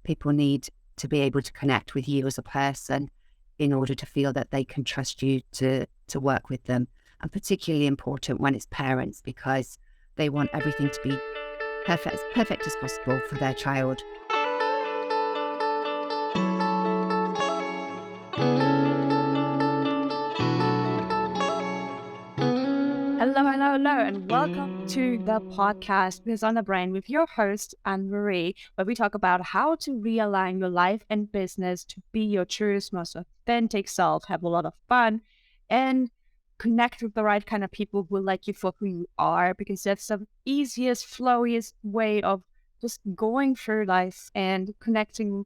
people need to be able to connect with you as a person in order to feel that they can trust you to work with them. And particularly important when it's parents, because they want everything to be perfect as possible for their child. Hello, and welcome to the podcast Biz on the Brain with your host, Annemarie, where we talk about how to realign your life and business to be your truest, most authentic self, have a lot of fun, and connect with the right kind of people who like you for who you are, because that's the easiest, flowiest way of just going through life and connecting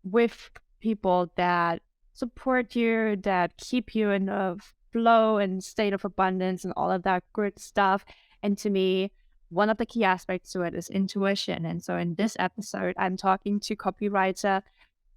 with people that support you, that keep you in a flow and state of abundance and all of that good stuff. And to me, one of the key aspects to it is intuition. And so in this episode, I'm talking to copywriter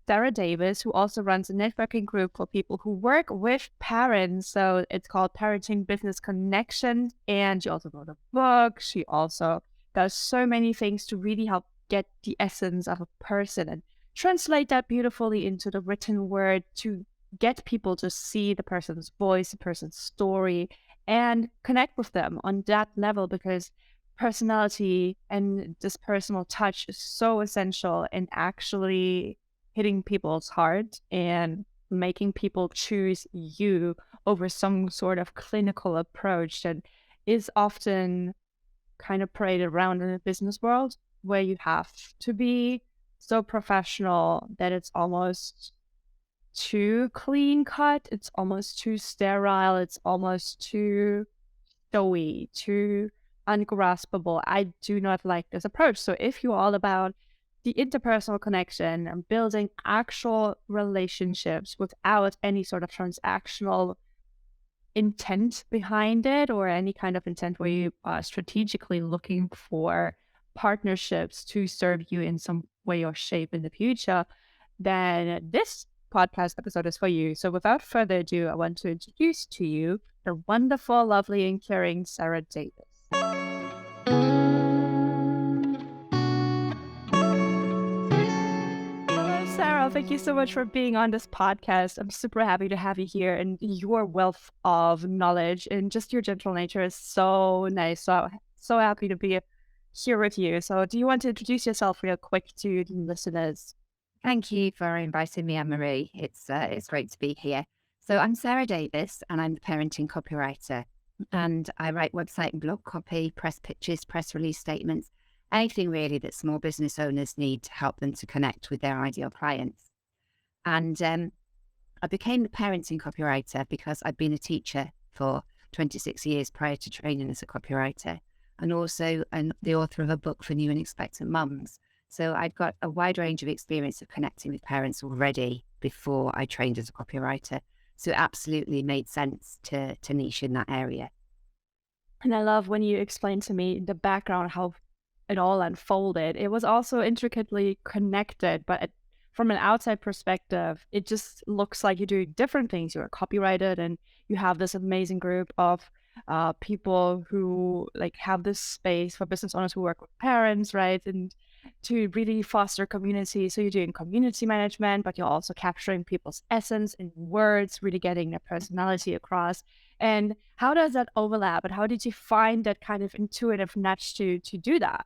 Sarah Davis, who also runs a networking group for people who work with parents. So it's called Parenting Business Connection. And she also wrote a book. She also does so many things to really help get the essence of a person and translate that beautifully into the written word to get people to see the person's voice, the person's story, and connect with them on that level, because personality and this personal touch is so essential in actually hitting people's heart and making people choose you over some sort of clinical approach that is often kind of paraded around in the business world, where you have to be so professional that it's almost too clean cut, it's almost too sterile, it's almost too showy, too ungraspable. I do not like this approach. So if you're all about the interpersonal connection and building actual relationships without any sort of transactional intent behind it, or any kind of intent where you are strategically looking for partnerships to serve you in some way or shape in the future, then this podcast episode is for you. So without further ado, I want to introduce to you the wonderful, lovely, and caring Sarah Davis. Hello, Sarah. Thank you so much for being on this podcast. I'm super happy to have you here, and your wealth of knowledge and just your gentle nature is so nice. So happy to be here with you. So do you want to introduce yourself real quick to the listeners? Thank you for inviting me, Annemarie. It's great to be here. So I'm Sarah Davis, and I'm the Parenting Copywriter. And I write website and blog copy, press pitches, press release statements, anything really that small business owners need to help them to connect with their ideal clients. And I became the Parenting Copywriter because I've been a teacher for 26 years prior to training as a copywriter, and also the author of a book for new and expectant mums. So I've got a wide range of experience of connecting with parents already before I trained as a copywriter. So it absolutely made sense to niche in that area. And I love when you explain to me the background, how it all unfolded. It was also intricately connected, but from an outside perspective, it just looks like you do different things. You're a copywriter, and you have this amazing group of people who like have this space for business owners who work with parents, right? And to really foster community. So you're doing community management, but you're also capturing people's essence in words, really getting their personality across. And how does that overlap? And how did you find that kind of intuitive nudge to do that?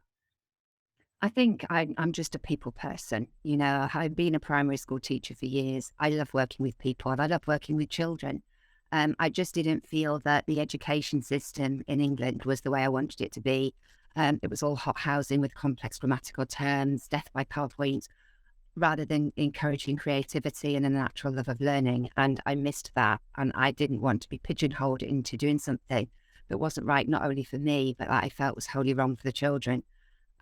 I think I'm just a people person. You know, I've been a primary school teacher for years. I love working with people, and I love working with children. I just didn't feel that the education system in England was the way I wanted it to be. It was all hot housing with complex grammatical terms, death by PowerPoint, rather than encouraging creativity and a natural love of learning. And I missed that. And I didn't want to be pigeonholed into doing something that wasn't right, not only for me, but that I felt was wholly wrong for the children.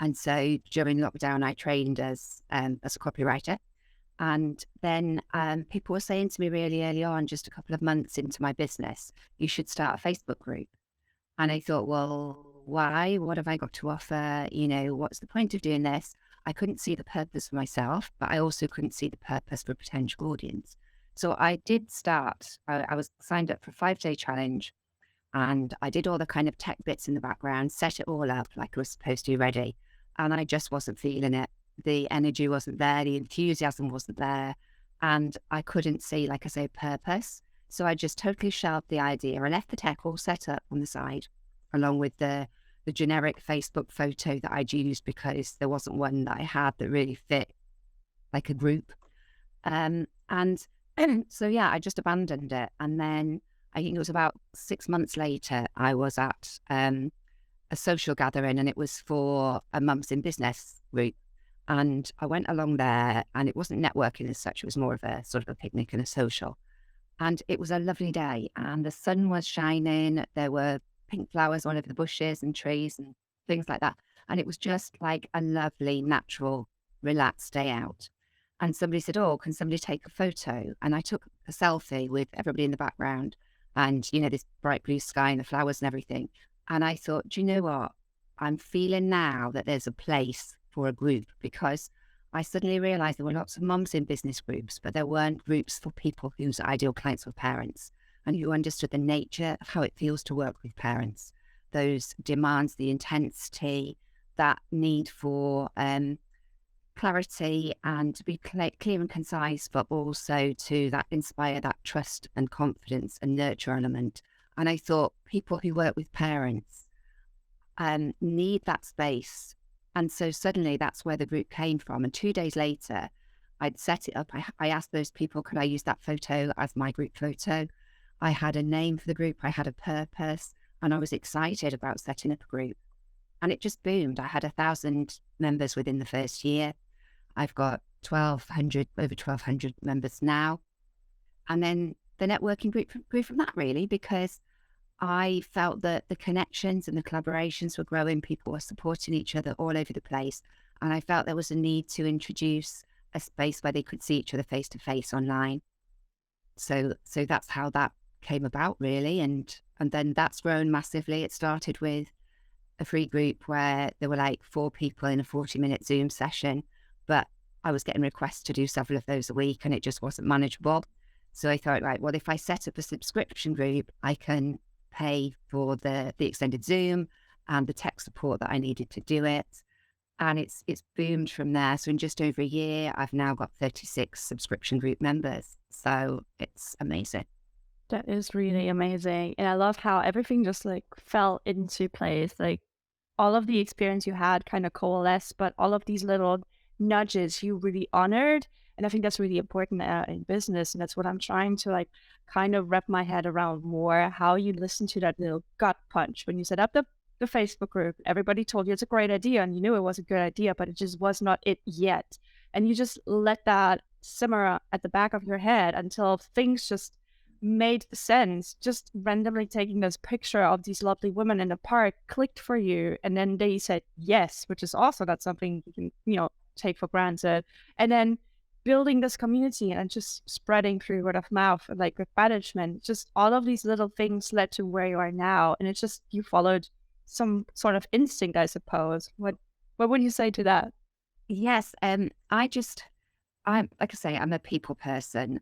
And so during lockdown, I trained as a copywriter. And then people were saying to me really early on, just a couple of months into my business, you should start a Facebook group. And I thought, well, why? What have I got to offer? You know, what's the point of doing this? I couldn't see the purpose for myself, but I also couldn't see the purpose for a potential audience. So I did start, I was signed up for a 5-day challenge, and I did all the kind of tech bits in the background, set it all up like I was supposed to be ready. And I just wasn't feeling it. the energy wasn't there, the enthusiasm wasn't there, and I couldn't see, like I say, purpose. So I just totally shelved the idea. I left the tech all set up on the side, along with the generic Facebook photo that I'd used because there wasn't one that I had that really fit like a group. And so, yeah, I just abandoned it. And then I think it was about 6 months later, I was at a social gathering, and it was for a mums in business group. And I went along there, and it wasn't networking as such. It was more of a sort of a picnic and a social. And it was a lovely day, and the sun was shining. There were pink flowers all over the bushes and trees and things like that. And it was just like a lovely, natural, relaxed day out. And somebody said, "Oh, can somebody take a photo?" And I took a selfie with everybody in the background and, this bright blue sky and the flowers and everything. And I thought, do you know what? I'm feeling now that there's a place for a group, because I suddenly realized there were lots of mums in business groups, but there weren't groups for people whose ideal clients were parents and who understood the nature of how it feels to work with parents. Those demands, the intensity, that need for clarity and to be clear and concise, but also to that inspire that trust and confidence and nurture element. And I thought people who work with parents need that space. And so suddenly that's where the group came from. And 2 days later, I'd set it up. I asked those people, could I use that photo as my group photo? I had a name for the group. I had a purpose, and I was excited about setting up a group. And it just boomed. I had 1,000 members within the first year. I've got 1,200, over 1,200 members now. And then the networking group grew from that, really, because I felt that the connections and the collaborations were growing. People were supporting each other all over the place. And I felt there was a need to introduce a space where they could see each other face to face online. So that's how that came about, really. And then that's grown massively. It started with a free group where there were like 4 people in a 40-minute Zoom session, but I was getting requests to do several of those a week, and it just wasn't manageable. So I thought, right, well, if I set up a subscription group, I can pay for the extended Zoom and the tech support that I needed to do it. And it's boomed from there. So in just over a year, I've now got 36 subscription group members. So it's amazing. That is really amazing. And I love how everything just like fell into place. Like all of the experience you had kind of coalesced, but all of these little nudges you really honored. And I think that's really important in business. And that's what I'm trying to like kind of wrap my head around more, how you listen to that little gut punch when you set up the Facebook group. Everybody told you it's a great idea and you knew it was a good idea, but it just was not it yet. And you just let that simmer at the back of your head until things just made sense. Just randomly taking this picture of these lovely women in the park clicked for you. And then they said yes, which is also not something you can, take for granted. And then building this community and just spreading through word of mouth, like with management, just all of these little things led to where you are now. And it's just, you followed some sort of instinct, I suppose. What would you say to that? Yes. I'm like I say, I'm a people person.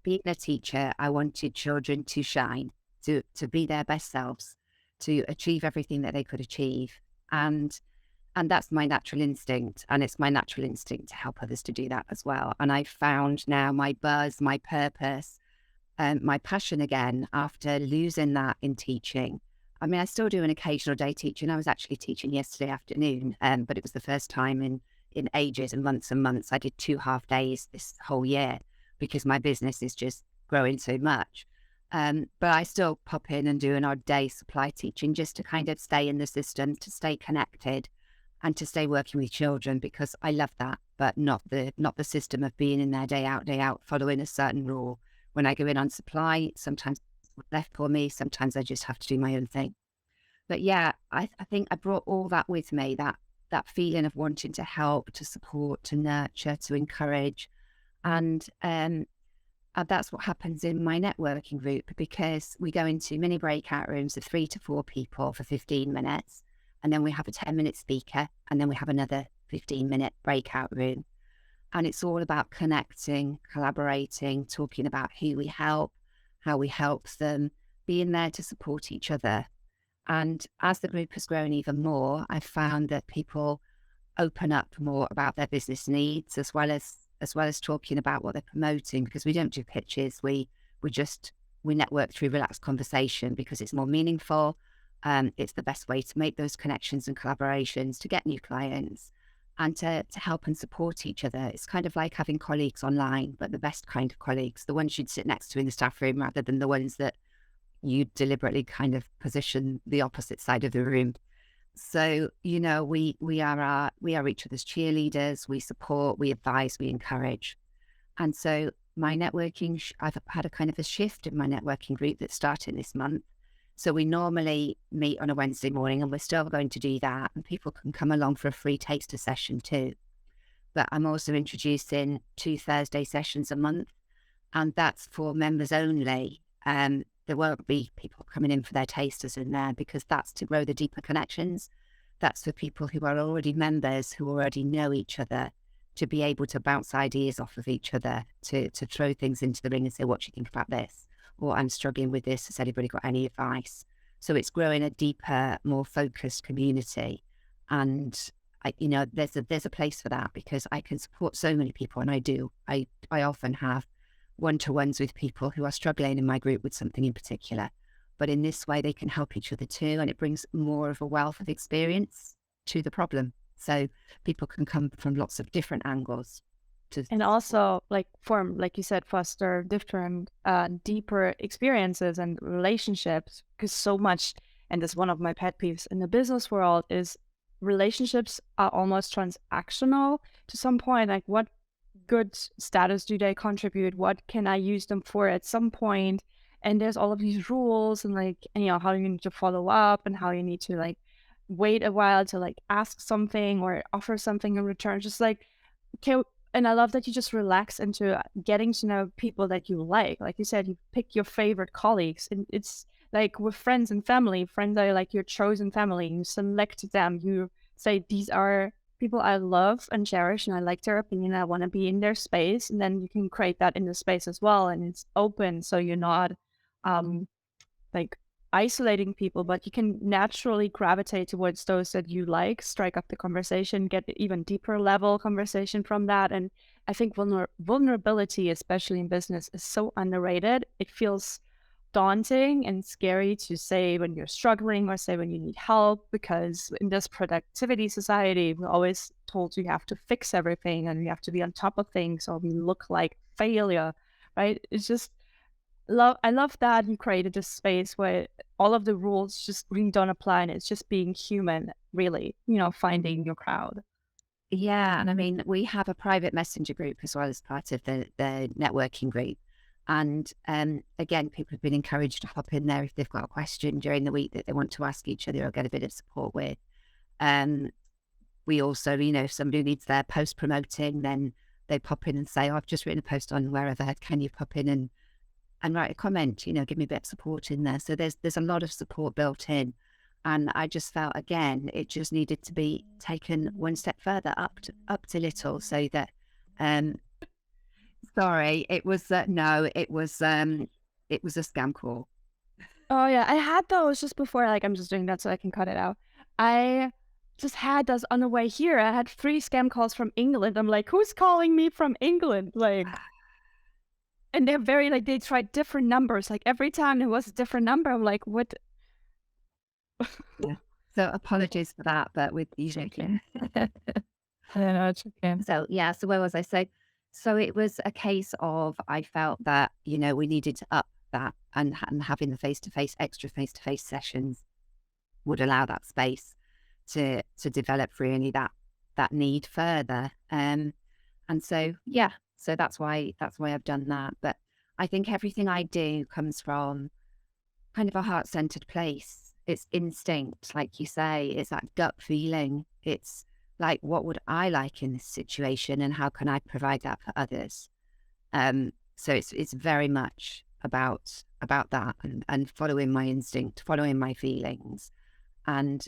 Being a teacher, I wanted children to shine, to be their best selves, to achieve everything that they could achieve. And that's my natural instinct. And it's my natural instinct to help others to do that as well. And I found now my buzz, my purpose, my passion again after losing that in teaching. I mean, I still do an occasional day teaching. I was actually teaching yesterday afternoon, but it was the first time in ages and months. I did 2 half days this whole year because my business is just growing so much. But I still pop in and do an odd day supply teaching just to kind of stay in the system, to stay connected and to stay working with children, because I love that, but not the system of being in there day out, following a certain rule. When I go in on supply, sometimes it's left for me, sometimes I just have to do my own thing. But yeah, I think I brought all that with me, that feeling of wanting to help, to support, to nurture, to encourage. And that's what happens in my networking group, because we go into mini breakout rooms of 3 to 4 people for 15 minutes. And then we have a 10-minute speaker, and then we have another 15-minute breakout room. And it's all about connecting, collaborating, talking about who we help, how we help them, being there to support each other. And as the group has grown even more, I've found that people open up more about their business needs, as well as talking about what they're promoting, because we don't do pitches. We network through relaxed conversation because it's more meaningful. It's the best way to make those connections and collaborations, to get new clients, and to help and support each other. It's kind of like having colleagues online, but the best kind of colleagues, the ones you'd sit next to in the staff room rather than the ones that you deliberately kind of position the opposite side of the room. So, we are each other's cheerleaders. We support, we advise, we encourage. And so my networking, I've had a kind of a shift in my networking group that's starting this month. So we normally meet on a Wednesday morning, and we're still going to do that. And people can come along for a free taster session too. But I'm also introducing 2 Thursday sessions a month, and that's for members only. There won't be people coming in for their tasters in there, because that's to grow the deeper connections. That's for people who are already members, who already know each other, to be able to bounce ideas off of each other, to throw things into the ring and say, what do you think about this? Or I'm struggling with this. Has anybody got any advice? So it's growing a deeper, more focused community. And there's a place for that, because I can support so many people, and I do. I often have one-to-ones with people who are struggling in my group with something in particular. But in this way, they can help each other too, and it brings more of a wealth of experience to the problem. So people can come from lots of different angles to And support. also like form, like you said, foster different, deeper experiences and relationships. Because so much, and this is one of my pet peeves in the business world, is relationships are almost transactional to some point. Like, what good status do they contribute? What can I use them for at some point? And there's all of these rules, and like, and, how you need to follow up, and how you need to like wait a while to like ask something or offer something in return. Just like, okay. And I love that you just relax into getting to know people that you like. Like you said, you pick your favorite colleagues, and it's like with friends and family. Friends are like your chosen family. You select them. You say, these are people I love and cherish, and I like their opinion. I want to be in their space. And then you can create that in the space as well. And it's open. So you're not um, like isolating people, but you can naturally gravitate towards those that you like, strike up the conversation, get even deeper level conversation from that. And I think vulnerability, especially in business, is so underrated. It feels daunting and scary to say when you're struggling, or say when you need help, because in this productivity society, we're always told you have to fix everything and you have to be on top of things, or we look like failure, right? It's just I love that you created this space where all of the rules just really don't apply, and it's just being human, really, finding your crowd. Yeah, and I mean, we have a private messenger group as well as part of the networking group. And again, people have been encouraged to hop in there if they've got a question during the week that they want to ask each other or get a bit of support with. Um, we also, if somebody needs their post promoting, then they pop in and say, oh, I've just written a post on wherever, can you pop in and write a comment, give me a bit of support in there. So there's a lot of support built in. And I just felt, again, it just needed to be taken one step further, up to little, so that sorry, it was no, it was a scam call. Oh yeah, I had those just before. Like, I'm just doing that so I can cut it out. I just had those on the way here. I had 3 scam calls from England. I'm like, who's calling me from England? Like, and they're very like, they tried different numbers. Like every time it was a different number. I'm like, what? Yeah. So apologies for that, but with usually. I don't know. It's okay. So yeah, so where was I? So it was a case of, I felt that, we needed to up that, and having the extra face-to-face sessions would allow that space to develop really that need further. And so yeah, so that's why I've done that. But I think everything I do comes from kind of a heart-centered place. It's instinct, like you say. It's that gut feeling. It's like, what would I like in this situation, and how can I provide that for others? So it's very much about that, and following my instinct, following my feelings, and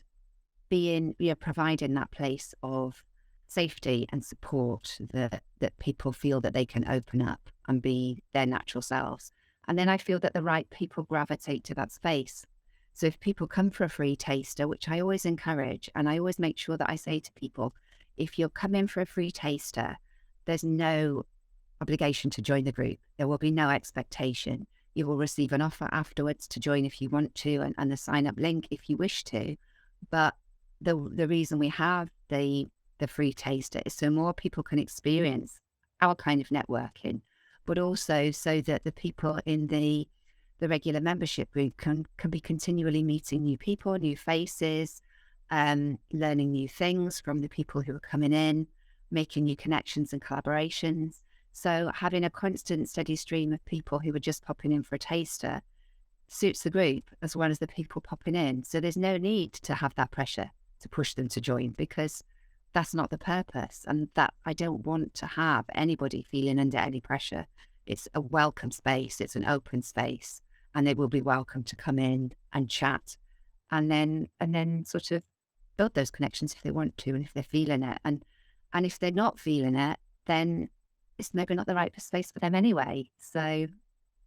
being, providing that place of safety and support, that people feel that they can open up and be their natural selves. And then I feel that the right people gravitate to that space. So if people come for a free taster, which I always encourage, and I always make sure that I say to people, if you're coming for a free taster, there's no obligation to join the group. There will be no expectation. You will receive an offer afterwards to join if you want to, and the sign up link if you wish to. But the reason we have the free taster is so more people can experience our kind of networking, but also so that the people in the regular membership group can be continually meeting new people, new faces, learning new things from the people who are coming in, making new connections and collaborations. So having a constant steady stream of people who are just popping in for a taster suits the group as well as the people popping in. So there's no need to have that pressure to push them to join, because that's not the purpose. And that I don't want to have anybody feeling under any pressure. It's a welcome space. It's an open space, and they will be welcome to come in and chat, and then sort of build those connections if they want to, and if they're feeling it. And if they're not feeling it, then it's maybe not the right space for them anyway. So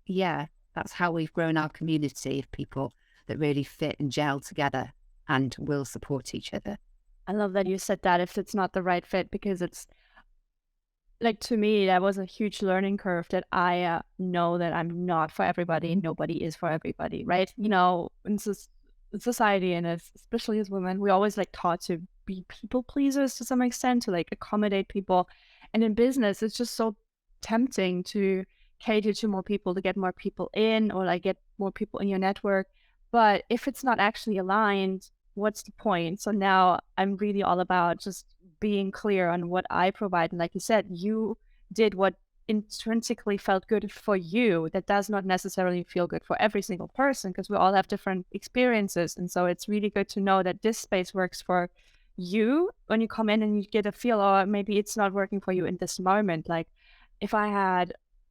yeah, that's how we've grown our community of people that really fit and gel together and will support each other. I love that you said that, if it's not the right fit, because it's like, to me, that was a huge learning curve, that I know that I'm not for everybody. Nobody is for everybody, right? You know, in society, and especially as women, we always like taught to be people pleasers to some extent, to like accommodate people. And in business, it's just so tempting to cater to more people, to get more people in, or like get more people in your network. But if it's not actually aligned, what's the point? So now I'm really all about just being clear on what I provide. And like you said, you did what intrinsically felt good for you. That does not necessarily feel good for every single person, because we all have different experiences. And so it's really good to know that this space works for you when you come in, and you get a feel, or maybe it's not working for you in this moment. Like, if I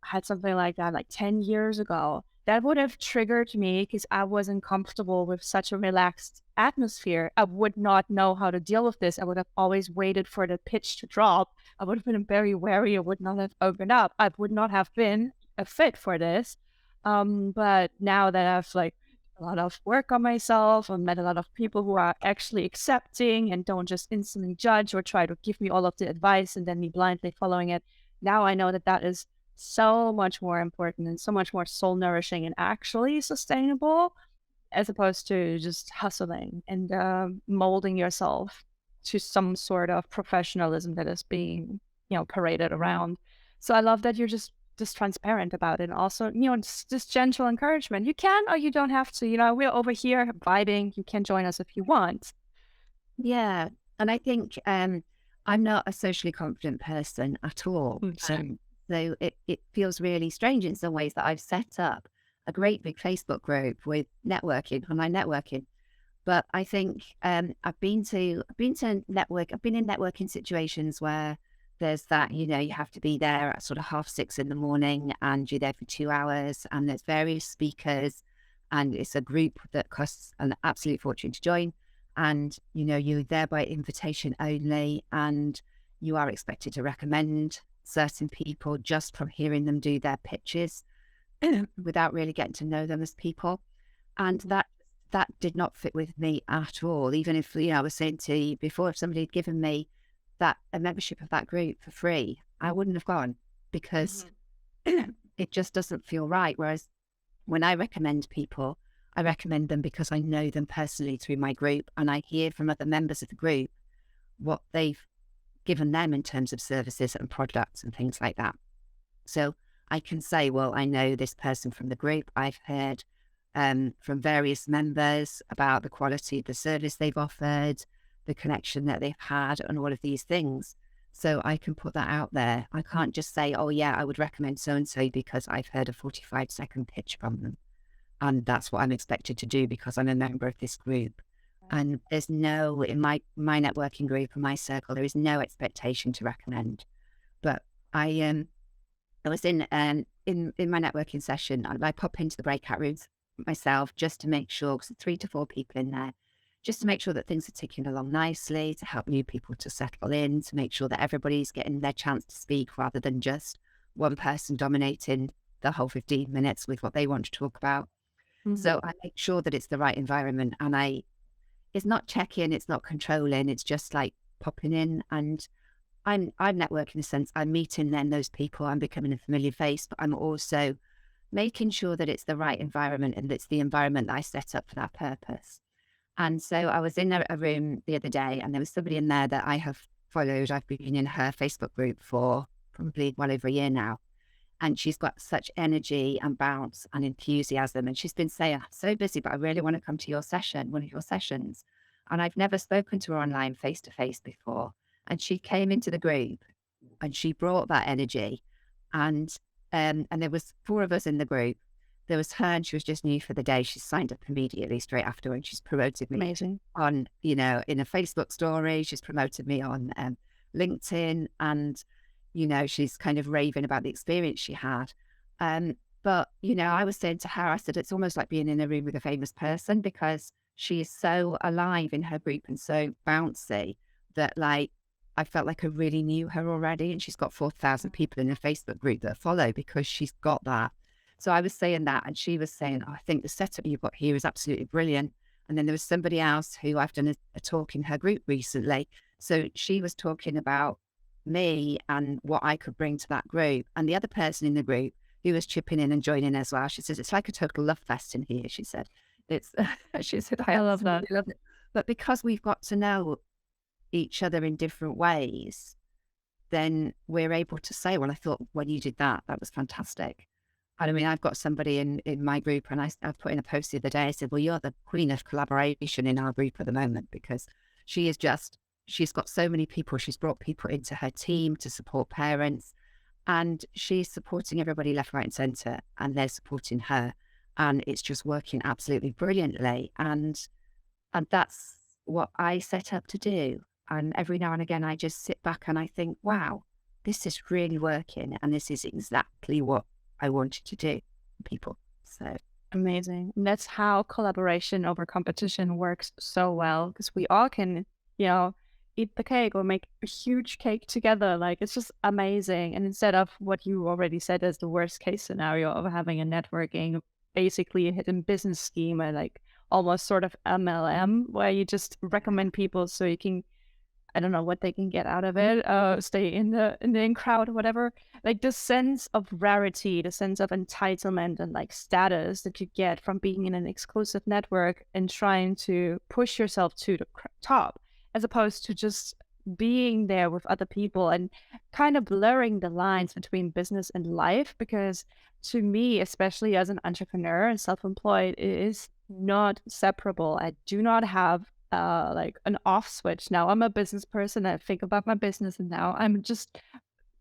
had something like that like 10 years ago, that would have triggered me, because I wasn't comfortable with such a relaxed atmosphere. I would not know how to deal with this. I would have always waited for the pitch to drop. I would have been very wary. I would not have opened up. I would not have been a fit for this. But now that I've like a lot of work on myself, I've met a lot of people who are actually accepting and don't just instantly judge or try to give me all of the advice and then me blindly following it. Now I know that that is so much more important and so much more soul nourishing and actually sustainable, as opposed to just hustling and molding yourself to some sort of professionalism that is being, paraded around. So I love that you're just transparent about it. And also, just gentle encouragement. You can, or you don't have to. We're over here vibing. You can join us if you want. Yeah. And I think I'm not a socially confident person at all. So it feels really strange in some ways that I've set up a great big Facebook group with online networking. But I think I've been in networking situations where there's that, you have to be there at sort of 6:30 in the morning, and you're there for 2 hours, and there's various speakers, and it's a group that costs an absolute fortune to join. And, you're there by invitation only, and you are expected to recommend certain people just from hearing them do their pitches without really getting to know them as people. And that did not fit with me at all. Even if, I was saying to you before, if somebody had given me a membership of that group for free, I wouldn't have gone, because it just doesn't feel right. Whereas when I recommend people, I recommend them because I know them personally through my group, and I hear from other members of the group what they've given them in terms of services and products and things like that. So I can say, well, I know this person from the group. I've heard from various members about the quality of the service they've offered, the connection that they've had, and all of these things. So I can put that out there. I can't just say, oh yeah, I would recommend so-and-so because I've heard a 45-second pitch from them. And that's what I'm expected to do because I'm a member of this group. And there's no, in my networking group and my circle, there is no expectation to recommend. But I was in my networking session, I pop into the breakout rooms myself just to make sure, because there's 3 to 4 people in there, just to make sure that things are ticking along nicely, to help new people to settle in, to make sure that everybody's getting their chance to speak rather than just one person dominating the whole 15 minutes with what they want to talk about. So I make sure that it's the right environment, and it's not checking, it's not controlling, it's just like popping in, and I'm networking in the sense I'm meeting then those people, I'm becoming a familiar face, but I'm also making sure that it's the right environment and it's the environment that I set up for that purpose. And so I was in a room the other day, and there was somebody in there that I have followed. I've been in her Facebook group for probably well over a year now. And she's got such energy and bounce and enthusiasm. And she's been saying, I'm so busy, but I really want to come to your session, one of your sessions. And I've never spoken to her online face to face before. And she came into the group and she brought that energy. And and there was 4 of us in the group. There was her, and she was just new for the day. She signed up immediately straight after, and she's promoted me Amazing. on, in a Facebook story. She's promoted me on LinkedIn, and she's kind of raving about the experience she had. But I was saying to her, I said, it's almost like being in a room with a famous person, because she is so alive in her group and so bouncy that, like, I felt like I really knew her already. And she's got 4,000 people in her Facebook group that follow because she's got that. So I was saying that, and she was saying, oh, I think the setup you've got here is absolutely brilliant. And then there was somebody else who I've done a talk in her group recently. So she was talking about me and what I could bring to that group. And the other person in the group who was chipping in and joining as well, she says, it's like a total love fest in here. She said, it's, she said, I I love that. absolutely love it. But because we've got to know each other in different ways, then we're able to say, well, I thought when you did that, that was fantastic. And I mean, I've got somebody in my group, and I've put in a post the other day. I said, well, you're the queen of collaboration in our group at the moment, because she's got so many people. She's brought people into her team to support parents, and she's supporting everybody left, right and centre, and they're supporting her. And it's just working absolutely brilliantly. And that's what I set up to do. And every now and again, I just sit back and I think, wow, this is really working. And this is exactly what I wanted to do for people. So Amazing. And that's how collaboration over competition works so well, because we all can, eat the cake or make a huge cake together. Like, it's just amazing. And instead of what you already said as the worst case scenario of having a networking, basically a hidden business scheme, or like almost sort of MLM, where you just recommend people so you can, I don't know what they can get out of it, stay in the in crowd or whatever. Like, the sense of rarity, the sense of entitlement and like status that you get from being in an exclusive network and trying to push yourself to the top, as opposed to just being there with other people and kind of blurring the lines between business and life. Because to me, especially as an entrepreneur and self-employed, it is not separable. I do not have like an off switch. Now I'm a business person. I think about my business, and now I'm just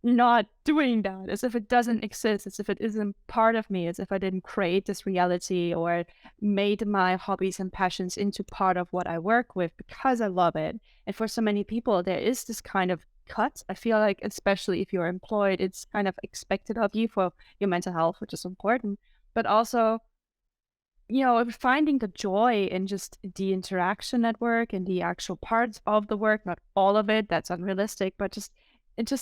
not doing that, as if it doesn't exist, as if it isn't part of me, as if I didn't create this reality or made my hobbies and passions into part of what I work with because I love it. And for so many people, there is this kind of cut. I feel like, especially if you're employed, it's kind of expected of you for your mental health, which is important, but also finding the joy in just the interaction at work and the actual parts of the work, not all of it, that's unrealistic, but just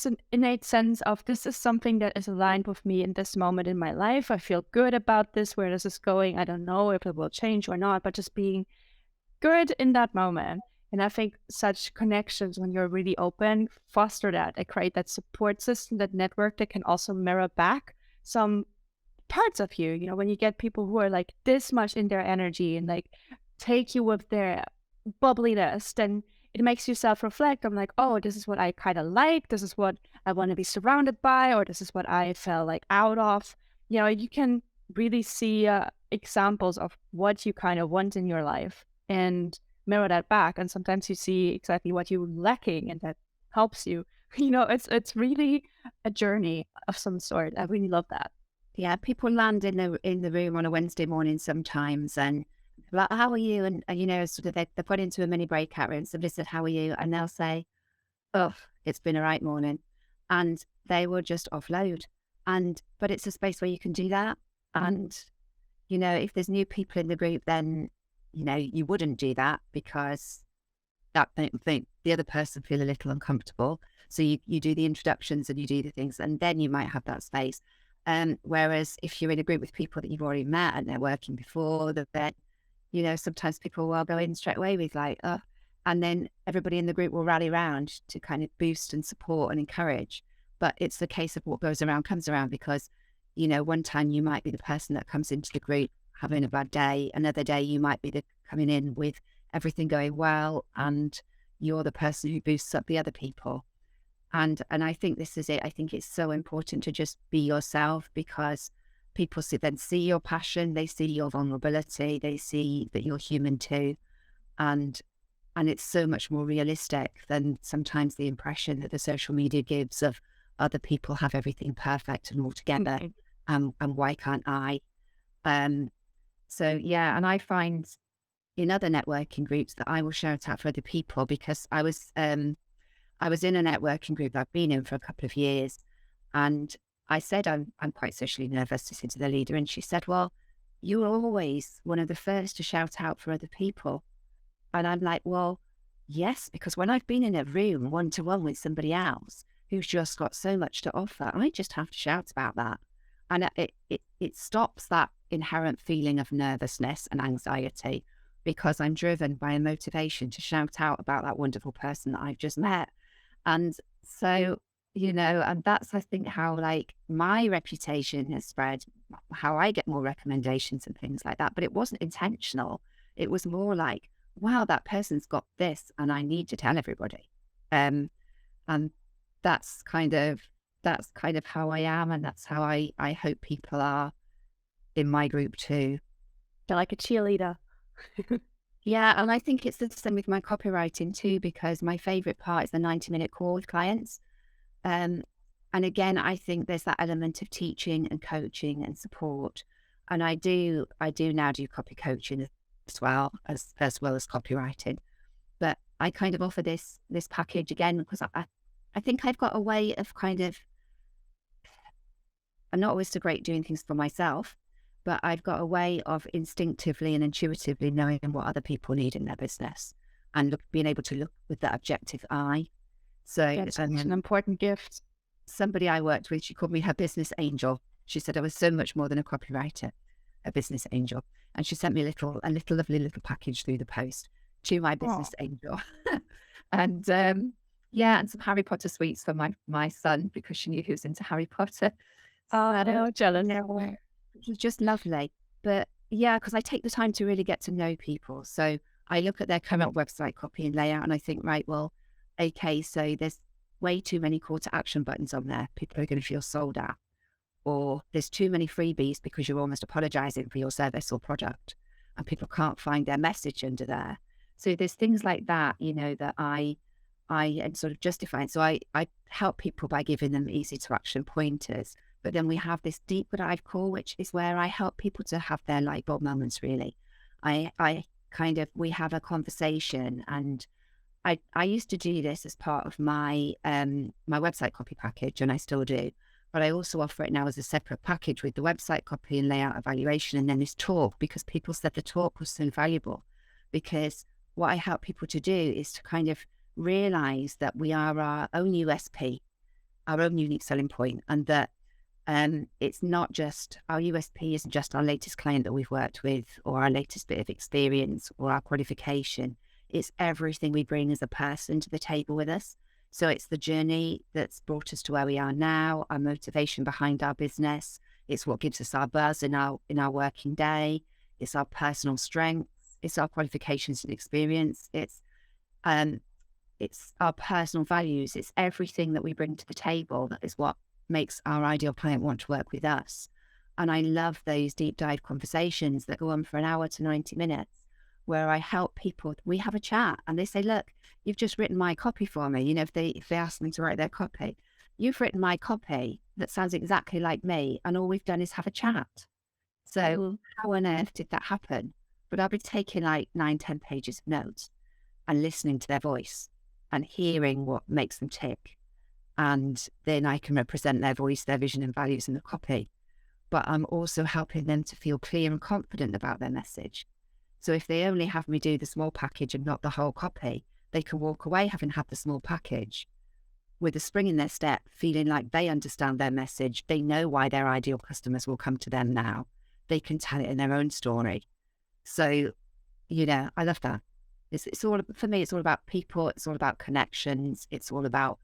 an innate sense of, this is something that is aligned with me in this moment in my life. I feel good about this, where this is going. I don't know if it will change or not, but just being good in that moment. And I think such connections, when you're really open, foster that. They create that support system, that network that can also mirror back some parts of you. When you get people who are like this much in their energy and like take you with their bubbliness, then it makes you self-reflect. I'm like, oh, this is what I kind of like. This is what I want to be surrounded by, or this is what I felt like out of. You can really see examples of what you kind of want in your life and mirror that back. And sometimes you see exactly what you're lacking, and that helps you. It's really a journey of some sort. I really love that. yeah, people land in the room on a Wednesday morning sometimes, and like, how are you? And sort of they're put into a mini breakout room. Somebody said, how are you? And they'll say, oh, it's been a right morning. And they will just offload. But it's a space where you can do that. And, if there's new people in the group, then, you wouldn't do that, because that think the other person feel a little uncomfortable. So you do the introductions and you do the things, and then you might have that space. Whereas if you're in a group with people that you've already met and they're working before, then, sometimes people will go in straight away with like, oh, and then everybody in the group will rally around to kind of boost and support and encourage. But it's the case of what goes around comes around, because, one time you might be the person that comes into the group having a bad day. Another day you might be the coming in with everything going well, and you're the person who boosts up the other people. And I think this is it. I think it's so important to just be yourself, because people see your passion, they see your vulnerability, they see that you're human too. And it's so much more realistic than sometimes the impression that the social media gives of other people have everything perfect and all together. And why can't I? So yeah, and I find in other networking groups that I will shout out for other people, because I was in a networking group that I've been in for a couple of years, and I said I'm quite socially nervous to say to the leader, and she said, "Well, you were always one of the first to shout out for other people." And I'm like, "Well, yes, because when I've been in a room one-to-one with somebody else who's just got so much to offer, I just have to shout about that, and it stops that inherent feeling of nervousness and anxiety, because I'm driven by a motivation to shout out about that wonderful person that I've just met." And so, and that's, I think, how like my reputation has spread, how I get more recommendations and things like that. But it wasn't intentional. It was more like, wow, that person's got this and I need to tell everybody. And that's kind of how I am. And that's how I hope people are in my group too. You're like a cheerleader. Yeah, and I think it's the same with my copywriting too, because my favorite part is the 90-minute call with clients. And again, I think there's that element of teaching and coaching and support. And I do now do copy coaching as well as copywriting. But I kind of offer this package again, because I think I've got a way of I'm not always so great doing things for myself, but I've got a way of instinctively and intuitively knowing what other people need in their business, and being able to look with that objective eye. So it's an important gift. Somebody I worked with, she called me her business angel. She said I was so much more than a copywriter, a business angel. And she sent me a lovely little package through the post to my business angel. And and some Harry Potter sweets for my son, because she knew he was into Harry Potter. Oh, no, jealous. It was just lovely. But yeah, because I take the time to really get to know people. So I look at their current website copy and layout, and I think, right, well, okay, so there's way too many call to action buttons on there. People are going to feel sold at. Or there's too many freebies because you're almost apologizing for your service or product, and people can't find their message under there. So there's things like that, that I am sort of justifying. So I help people by giving them easy to action pointers. But then we have this deep dive call, which is where I help people to have their light bulb moments, really. We have a conversation, and I used to do this as part of my my website copy package, and I still do. But I also offer it now as a separate package with the website copy and layout evaluation, and then this talk, because people said the talk was so valuable. Because what I help people to do is to kind of realize that we are our own USP, our own unique selling point, and that it's not just our USP isn't just our latest client that we've worked with, or our latest bit of experience, or our qualification. It's everything we bring as a person to the table with us. So it's the journey that's brought us to where we are now, our motivation behind our business. It's what gives us our buzz in our working day. It's our personal strengths. It's our qualifications and experience. It's our personal values. It's everything that we bring to the table that is what makes our ideal client want to work with us. And I love those deep dive conversations that go on for an hour to 90 minutes, where I help people. We have a chat and they say, look, you've just written my copy for me. If they ask me to write their copy, you've written my copy that sounds exactly like me, and all we've done is have a chat. So how on earth did that happen? But I'll be taking like 9-10 pages of notes and listening to their voice and hearing what makes them tick. And then I can represent their voice, their vision and values in the copy. But I'm also helping them to feel clear and confident about their message. So if they only have me do the small package and not the whole copy, they can walk away having had the small package with a spring in their step, feeling like they understand their message. They know why their ideal customers will come to them now. They can tell it in their own story. So, I love that. It's all, for me, it's all about people. It's all about connections. It's all about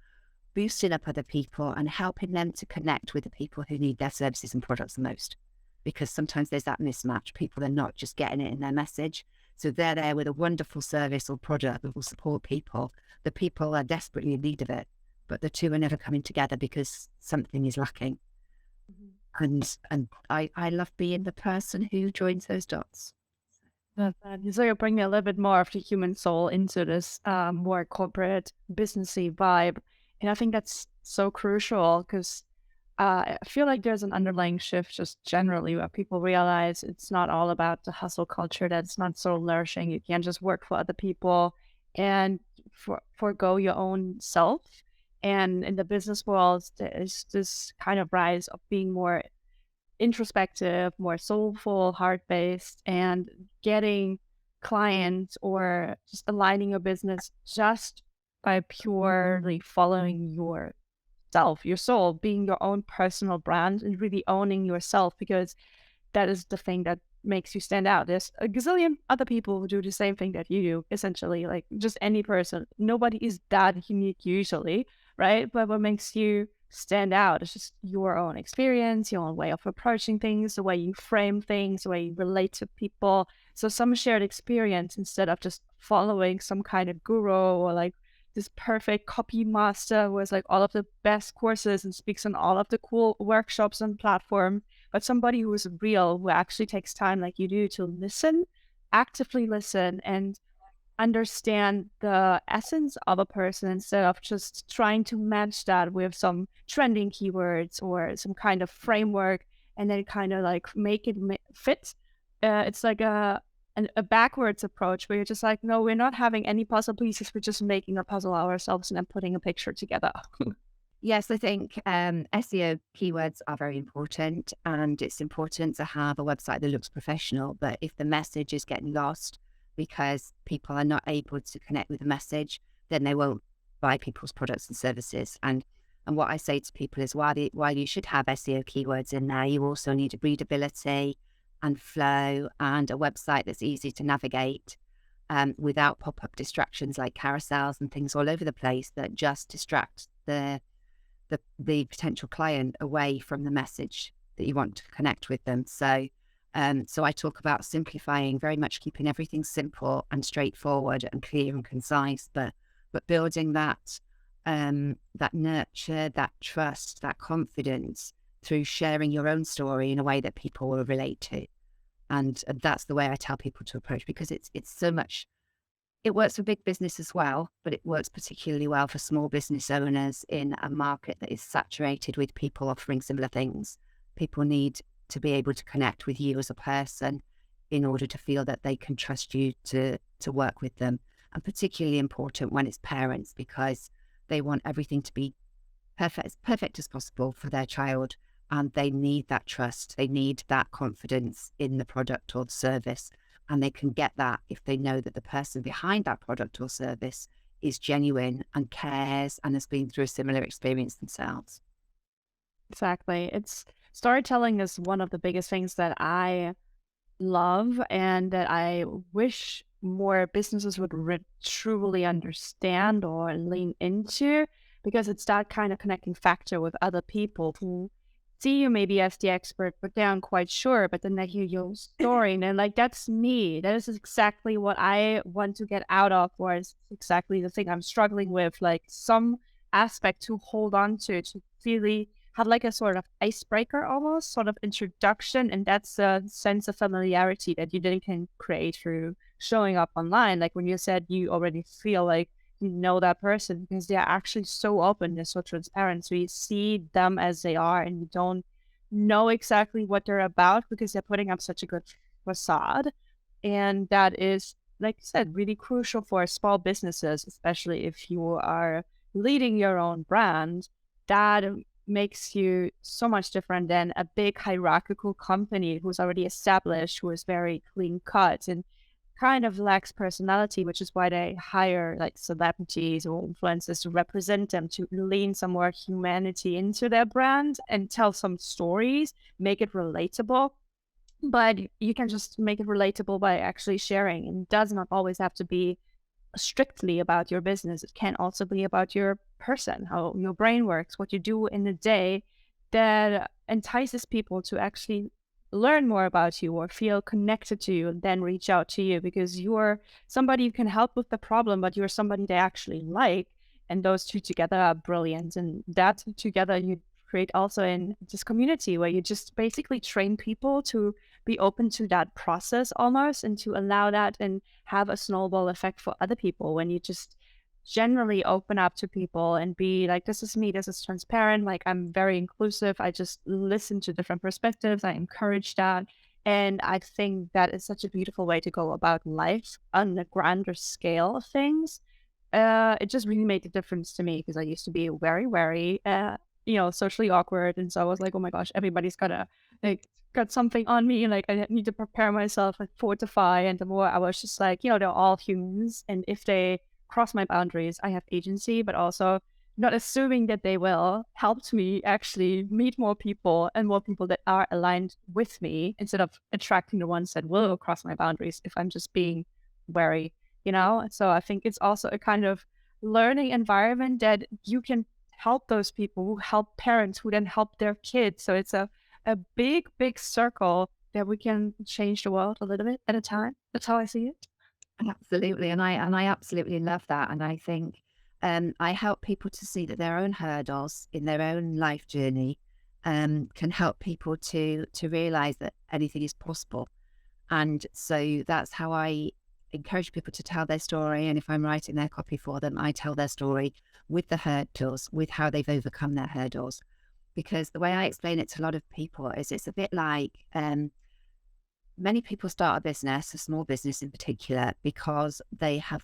boosting up other people and helping them to connect with the people who need their services and products the most. Because sometimes there's that mismatch. People are not just getting it in their message. So they're there with a wonderful service or product that will support people. The people are desperately in need of it, but the two are never coming together because something is lacking. Mhm. And I love being the person who joins those dots. So you're bringing a little bit more of the human soul into this more corporate businessy vibe. And I think that's so crucial because I feel like there's an underlying shift just generally where people realize it's not all about the hustle culture that's not so nourishing. You can't just work for other people and forego your own self. And in the business world, there is this kind of rise of being more introspective, more soulful, heart based, and getting clients or just aligning your business just by purely following yourself, your soul, being your own personal brand and really owning yourself because that is the thing that makes you stand out. There's a gazillion other people who do the same thing that you do, essentially, like just any person. Nobody is that unique usually, right? But what makes you stand out is just your own experience, your own way of approaching things, the way you frame things, the way you relate to people. So some shared experience instead of just following some kind of guru or like this perfect copy master who has like all of the best courses and speaks on all of the cool workshops and platforms, but somebody who is real, who actually takes time like you do to listen, actively listen and understand the essence of a person instead of just trying to match that with some trending keywords or some kind of framework and then kind of like make it fit. It's like a backwards approach where you're just like, no, we're not having any puzzle pieces. We're just making a puzzle ourselves and then putting a picture together. Yes, I think SEO keywords are very important, and it's important to have a website that looks professional. But if the message is getting lost because people are not able to connect with the message, then they won't buy people's products and services. And what I say to people is while you should have SEO keywords in there, you also need readability and flow and a website that's easy to navigate without pop-up distractions like carousels and things all over the place that just distract the potential client away from the message that you want to connect with them. So I talk about simplifying, very much keeping everything simple and straightforward and clear and concise, but building that nurture, that trust, that confidence through sharing your own story in a way that people will relate to. And that's the way I tell people to approach, because it's so much. It works for big business as well, but it works particularly well for small business owners in a market that is saturated with people offering similar things. People need to be able to connect with you as a person in order to feel that they can trust you to work with them. And particularly important when it's parents, because they want everything to be as perfect as possible for their child. And they need that trust. They need that confidence in the product or the service. And they can get that if they know that the person behind that product or service is genuine and cares and has been through a similar experience themselves. Exactly. It's storytelling is one of the biggest things that I love and that I wish more businesses would truly understand or lean into because it's that kind of connecting factor with other people who see you maybe as the expert, but they aren't quite sure. But then they hear your story and they're like, that's me. That is exactly what I want to get out of, or it's exactly the thing I'm struggling with. Like some aspect to hold on to really have like a sort of icebreaker almost, sort of introduction. And that's a sense of familiarity that you then can create through showing up online. Like when you said you already feel like you know that person because they're actually so open, they're so transparent. So you see them as they are and you don't know exactly what they're about because they're putting up such a good facade. And that is, like you said, really crucial for small businesses, especially if you are leading your own brand. That makes you so much different than a big hierarchical company who's already established, who is very clean cut and kind of lacks personality, which is why they hire like celebrities or influencers to represent them, to lean some more humanity into their brand and tell some stories, make it relatable. But you can just make it relatable by actually sharing. And it does not always have to be strictly about your business. It can also be about your person, how your brain works, what you do in the day that entices people to actually learn more about you or feel connected to you and then reach out to you because you're somebody who can help with the problem, but you're somebody they actually like. And those two together are brilliant. And that together you create also in this community where you just basically train people to be open to that process almost and to allow that and have a snowball effect for other people when you just generally open up to people and be like, this is me, this is transparent, like I'm very inclusive, I just listen to different perspectives, I encourage that. And I think that is such a beautiful way to go about life on the grander scale of things. It just really made a difference to me because I used to be very, very, socially awkward. And so I was like, oh my gosh, everybody's like, got something on me. Like, I need to prepare myself and fortify. And the more I was just like, they're all humans. And if they cross my boundaries, I have agency, but also not assuming that they will helped me actually meet more people and more people that are aligned with me instead of attracting the ones that will cross my boundaries if I'm just being wary. So I think it's also a kind of learning environment that you can help those people who help parents who then help their kids. So it's a big, big circle that we can change the world a little bit at a time. That's how I see it. Absolutely, and I absolutely love that, and I think I help people to see that their own hurdles in their own life journey can help people to realize that anything is possible, and so that's how I encourage people to tell their story. And if I'm writing their copy for them, I tell their story with the hurdles, with how they've overcome their hurdles, because the way I explain it to a lot of people is it's a bit like many people start a business, a small business in particular, because they have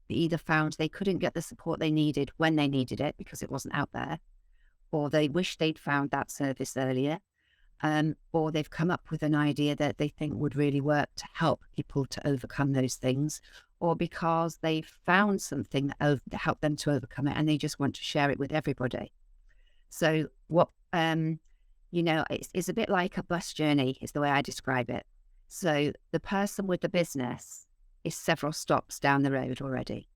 either found they couldn't get the support they needed when they needed it because it wasn't out there, or they wish they'd found that service earlier, or they've come up with an idea that they think would really work to help people to overcome those things, or because they've found something that helped them to overcome it and they just want to share it with everybody. So it's a bit like a bus journey is the way I describe it. So the person with the business is several stops down the road already.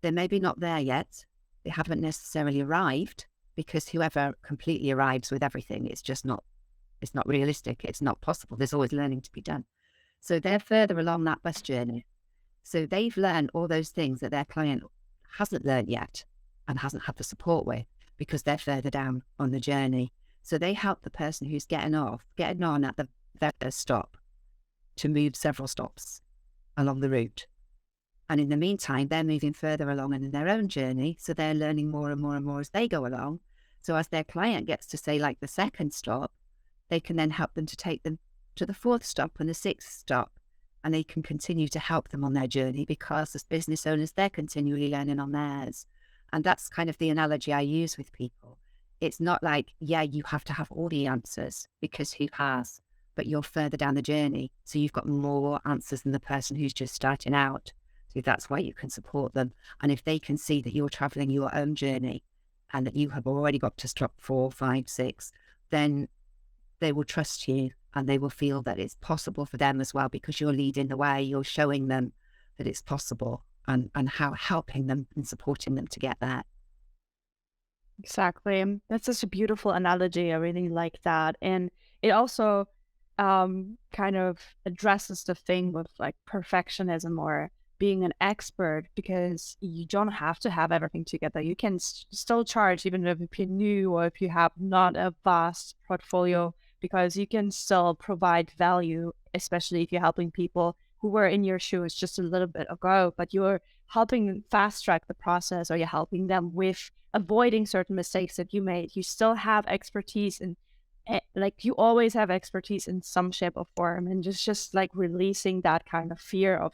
They're maybe not there yet. They haven't necessarily arrived, because whoever completely arrives with everything, it's not realistic. It's not possible. There's always learning to be done. So they're further along that bus journey. So they've learned all those things that their client hasn't learned yet and hasn't had the support with, because they're further down on the journey. So they help the person who's getting on at the first stop to move several stops along the route. And in the meantime, they're moving further along in their own journey. So they're learning more and more and more as they go along. So as their client gets to say like the second stop, they can then help them to take them to the fourth stop and the sixth stop. And they can continue to help them on their journey, because as business owners, they're continually learning on theirs. And that's kind of the analogy I use with people. It's not like, yeah, you have to have all the answers, because who has? But you're further down the journey. So you've got more answers than the person who's just starting out. So that's why you can support them. And if they can see that you're traveling your own journey and that you have already got to stop 4, 5, 6, then they will trust you and they will feel that it's possible for them as well, because you're leading the way, you're showing them that it's possible, and how helping them and supporting them to get there. Exactly. That's such a beautiful analogy. I really like that. And it also kind of addresses the thing with like perfectionism or being an expert, because you don't have to have everything together. You can still charge even if you're new or if you have not a vast portfolio, because you can still provide value, especially if you're helping people who were in your shoes just a little bit ago, but you're helping fast track the process, or you're helping them with avoiding certain mistakes that you made. You still have expertise, and like you always have expertise in some shape or form, and just like releasing that kind of fear of,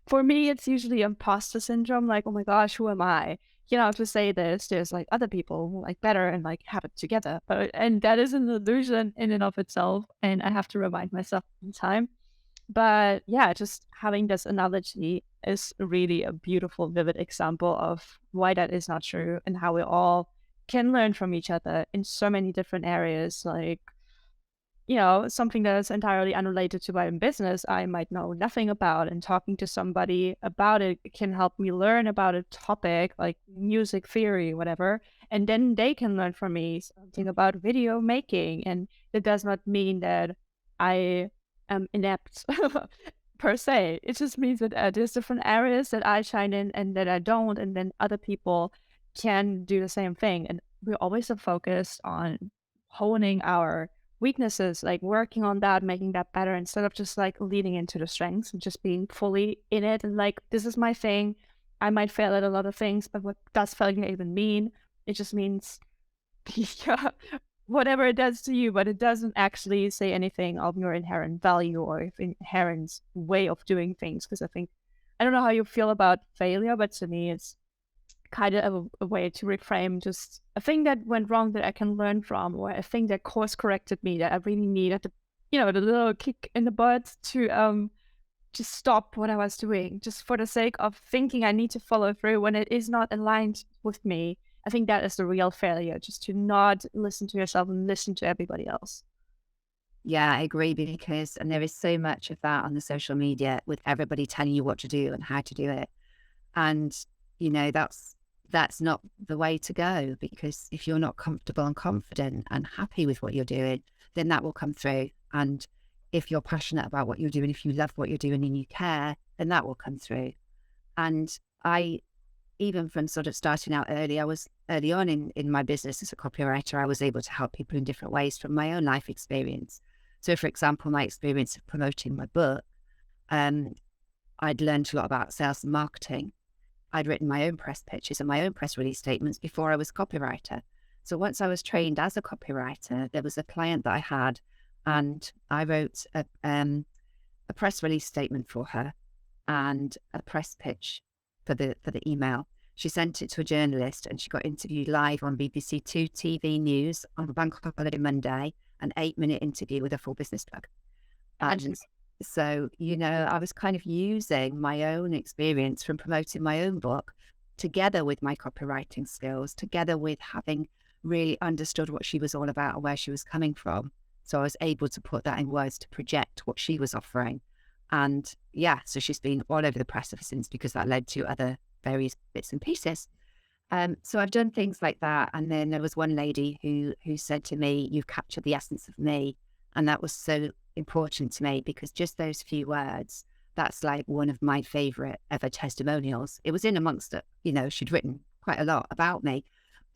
for me it's usually imposter syndrome, like, oh my gosh, who am I, to say this, there's like other people who like better and like have it together, and that is an illusion in and of itself, and I have to remind myself all the time. But yeah, just having this analogy is really a beautiful, vivid example of why that is not true, and how we all can learn from each other in so many different areas. Like, something that is entirely unrelated to my own business, I might know nothing about, and talking to somebody about it can help me learn about a topic like music theory, whatever. And then they can learn from me something about video making. And it does not mean that I am inept per se. It just means that there's different areas that I shine in and that I don't, and then other people can do the same thing. And we're always so focused on honing our weaknesses, like working on that, making that better, instead of just like leaning into the strengths and just being fully in it. And like, this is my thing. I might fail at a lot of things, but what does failure even mean? It just means, yeah, whatever it does to you, but it doesn't actually say anything of your inherent value or inherent way of doing things. Because I think, I don't know how you feel about failure, but to me, it's kind of a way to reframe just a thing that went wrong that I can learn from, or a thing that course corrected me that I really needed the little kick in the butt to just stop what I was doing, just for the sake of thinking I need to follow through when it is not aligned with me. I think that is the real failure, just to not listen to yourself and listen to everybody else. Yeah, I agree because, and there is so much of that on the social media with everybody telling you what to do and how to do it. And, that's not the way to go, because if you're not comfortable and confident and happy with what you're doing, then that will come through. And if you're passionate about what you're doing, if you love what you're doing and you care, then that will come through. And I, even from sort of starting out early, I was early on in my business as a copywriter, I was able to help people in different ways from my own life experience. So, for example, my experience of promoting my book, um, I'd learned a lot about sales and marketing. I'd written my own press pitches and my own press release statements before I was a copywriter. So once I was trained as a copywriter, there was a client that I had, and I wrote a press release statement for her and a press pitch for the email. She sent it to a journalist, and she got interviewed live on BBC Two TV News on Bank Holiday Monday, an 8-minute interview with a full business plug. And so, I was kind of using my own experience from promoting my own book together with my copywriting skills, together with having really understood what she was all about and where she was coming from. So I was able to put that in words to project what she was offering. And yeah, so she's been all over the press ever since, because that led to other various bits and pieces. So I've done things like that. And then there was one lady who said to me, "You've captured the essence of me." And that was so important to me, because just those few words, that's like one of my favorite ever testimonials. It was in amongst it, she'd written quite a lot about me,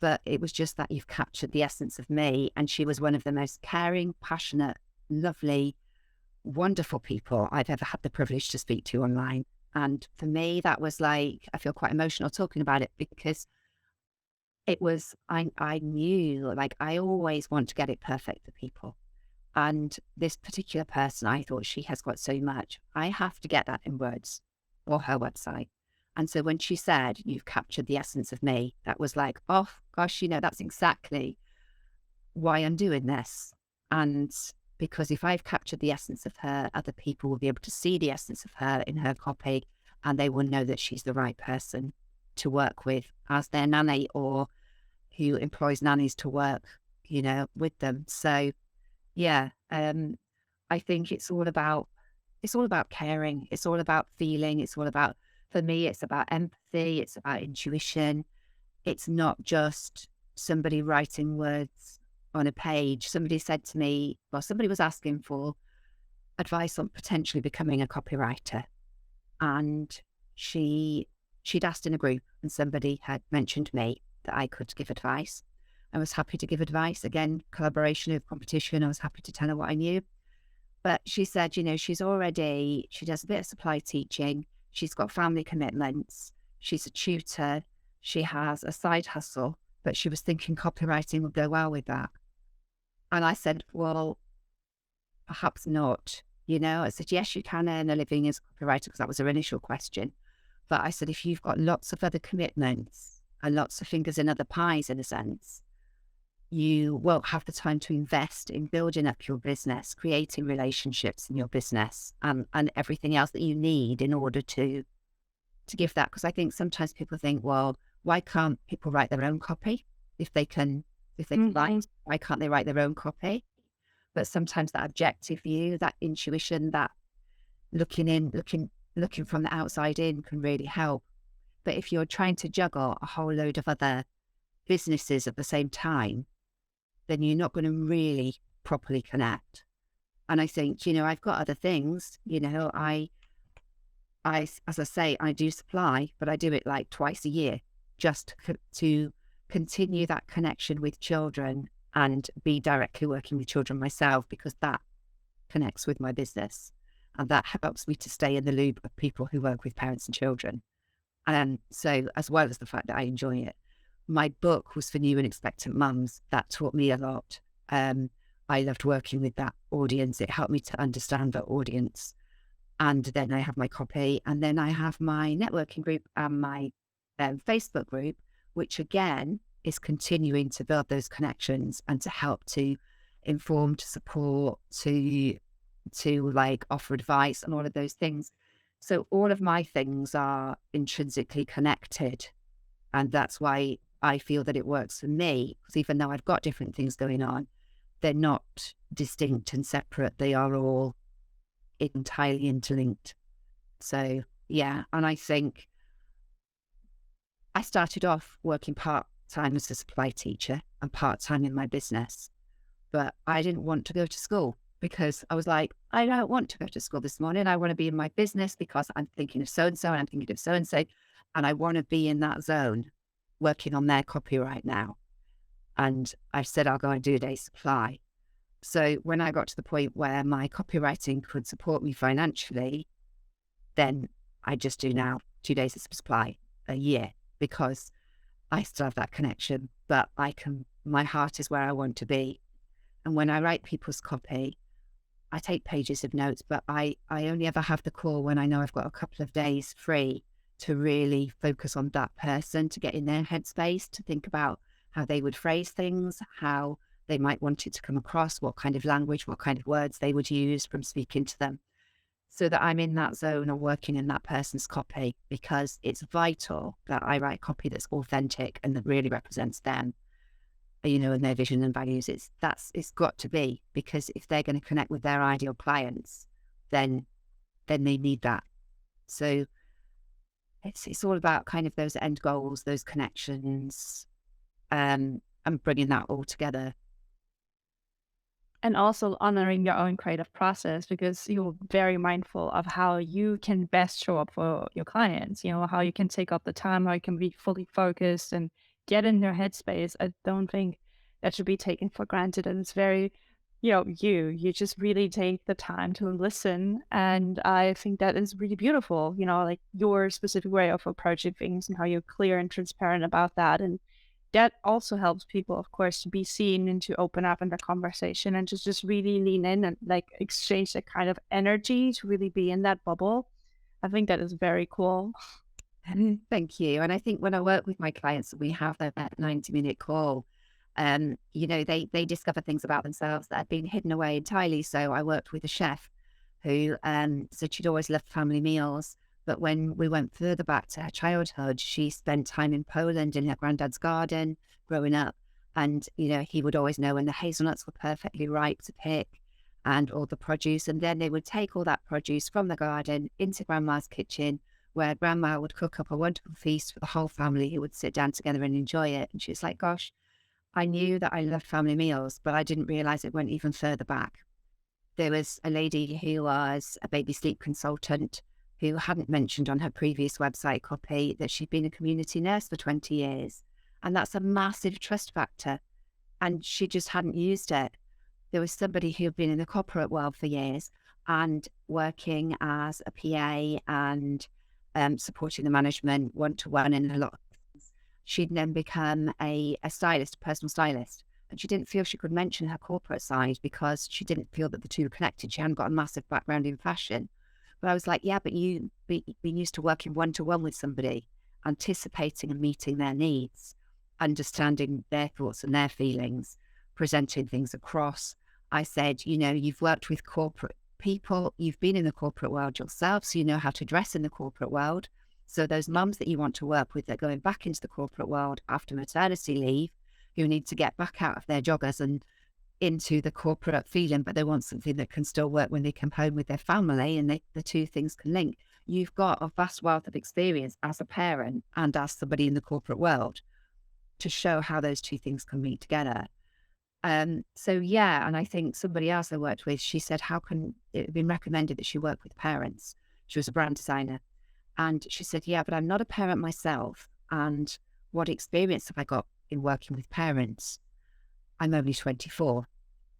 but it was just that, "You've captured the essence of me." And she was one of the most caring, passionate, lovely, wonderful people I've ever had the privilege to speak to online. And for me, that was like, I feel quite emotional talking about it, because it was, I knew, like, I always want to get it perfect for people. And this particular person, I thought, she has got so much. I have to get that in words or her website. And so when she said, "You've captured the essence of me," that was like, oh gosh, that's exactly why I'm doing this. And because if I've captured the essence of her, other people will be able to see the essence of her in her copy, and they will know that she's the right person to work with as their nanny, or who employs nannies to work, with them. So yeah, I think it's all about caring. It's all about feeling. It's all about, for me, it's about empathy. It's about intuition. It's not just somebody writing words on a page. Somebody said to me, well, somebody was asking for advice on potentially becoming a copywriter, and she'd asked in a group, and somebody had mentioned me that I could give advice. I was happy to give advice. Again, collaboration of competition. I was happy to tell her what I knew. But she said, she does a bit of supply teaching. She's got family commitments. She's a tutor. She has a side hustle, but she was thinking copywriting would go well with that. And I said, well, perhaps not. I said, yes, you can earn a living as a copywriter, because that was her initial question. But I said, if you've got lots of other commitments and lots of fingers in other pies, in a sense, you won't have the time to invest in building up your business, creating relationships in your business, and everything else that you need in order to give that. Because I think sometimes people think, well, why can't people write their own copy if they can write? Why can't they write their own copy? But sometimes that objective view, that intuition, that looking from the outside in can really help. But if you're trying to juggle a whole load of other businesses at the same time, then you're not going to really properly connect. And I think, I've got other things, as I say, I do supply, but I do it like twice a year just to continue that connection with children and be directly working with children myself, because that connects with my business and that helps me to stay in the loop of people who work with parents and children. And so, as well as the fact that I enjoy it, my book was for new and expectant mums. That taught me a lot. I loved working with that audience. It helped me to understand that audience. And then I have my copy, and then I have my networking group and my Facebook group, which again is continuing to build those connections and to help to inform, to support, to like offer advice and all of those things. So all of my things are intrinsically connected. And that's why I feel that it works for me, because even though I've got different things going on, they're not distinct and separate. They are all entirely interlinked. So yeah, and I think I started off working part-time as a supply teacher and part-time in my business, but I didn't want to go to school because I was like, I don't want to go to school this morning. I want to be in my business because I'm thinking of so-and-so and I'm thinking of so-and-so, and I want to be in that zone working on their copyright now. And I said, I'll go and do a day's supply. So when I got to the point where my copywriting could support me financially, then I just do now 2 days of supply a year, because I still have that connection, but my heart is where I want to be. And when I write people's copy, I take pages of notes, but I only ever have the call when I know I've got a couple of days free to really focus on that person, to get in their headspace, to think about how they would phrase things, how they might want it to come across, what kind of language, what kind of words they would use from speaking to them, so that I'm in that zone or working in that person's copy, because it's vital that I write copy that's authentic and that really represents them, and their vision and values. It's got to be, because if they're going to connect with their ideal clients, then they need that. So it's all about kind of those end goals, those connections, and bringing that all together. And also honoring your own creative process, because you're very mindful of how you can best show up for your clients, how you can take up the time, how you can be fully focused and get in their headspace. I don't think that should be taken for granted. And it's very, you just really take the time to listen. And I think that is really beautiful, like your specific way of approaching things and how you're clear and transparent about that. And that also helps people, of course, to be seen and to open up in the conversation and to just really lean in and like exchange that kind of energy to really be in that bubble. I think that is very cool. Thank you. And I think when I work with my clients, we have that 90-minute call. They discover things about themselves that had been hidden away entirely. So I worked with a chef who said she'd always loved family meals. But when we went further back to her childhood, she spent time in Poland in her granddad's garden growing up. And, he would always know when the hazelnuts were perfectly ripe to pick and all the produce. And then they would take all that produce from the garden into grandma's kitchen, where grandma would cook up a wonderful feast for the whole family who would sit down together and enjoy it. And she was like, gosh, I knew that I loved family meals, but I didn't realize it went even further back. There was a lady who was a baby sleep consultant who hadn't mentioned on her previous website copy that she'd been a community nurse for 20 years. And that's a massive trust factor. And she just hadn't used it. There was somebody who had been in the corporate world for years and working as a PA and supporting the management one-to-one in a lot of things. She'd then become a stylist, a personal stylist. And she didn't feel she could mention her corporate side because she didn't feel that the two were connected. She hadn't got a massive background in fashion. But I was like, yeah, but you've been used to working one-to-one with somebody, anticipating and meeting their needs, understanding their thoughts and their feelings, presenting things across. I said, you've worked with corporate people, you've been in the corporate world yourself, so you know how to dress in the corporate world. So those mums that you want to work with that are going back into the corporate world after maternity leave, who need to get back out of their joggers and into the corporate feeling, but they want something that can still work when they come home with their family, and the two things can link. You've got a vast wealth of experience as a parent and as somebody in the corporate world to show how those two things can meet together. So yeah, and I think somebody else I worked with, she said, how can it had been recommended that she work with parents? She was a brand designer. And she said, yeah, but I'm not a parent myself. And what experience have I got in working with parents? I'm only 24,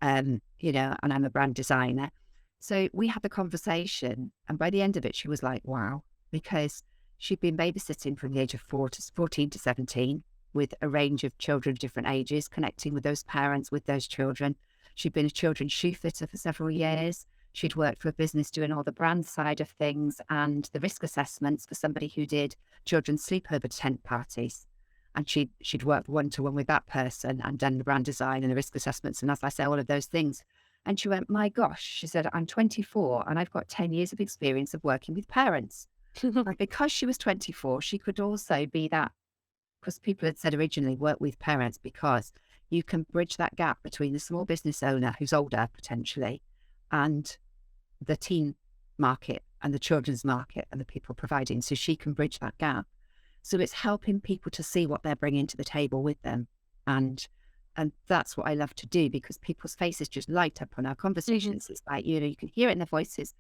and I'm a brand designer. So we had the conversation. And by the end of it, she was like, wow, because she'd been babysitting from the age of 14 to 17 with a range of children of different ages, connecting with those parents, with those children. She'd been a children's shoe fitter for several years. She'd worked for a business doing all the brand side of things and the risk assessments for somebody who did children's sleepover tent parties. And she'd worked one-to-one with that person and done the brand design and the risk assessments and, as I say, all of those things. And she went, my gosh, she said, I'm 24 and I've got 10 years of experience of working with parents. And because she was 24, she could also be that, because people had said originally work with parents because you can bridge that gap between the small business owner who's older potentially and the teen market and the children's market and the people providing. So she can bridge that gap. So it's helping people to see what they're bringing to the table with them. And that's what I love to do, because people's faces just light up on our conversations. It's like, you can hear it in their voices.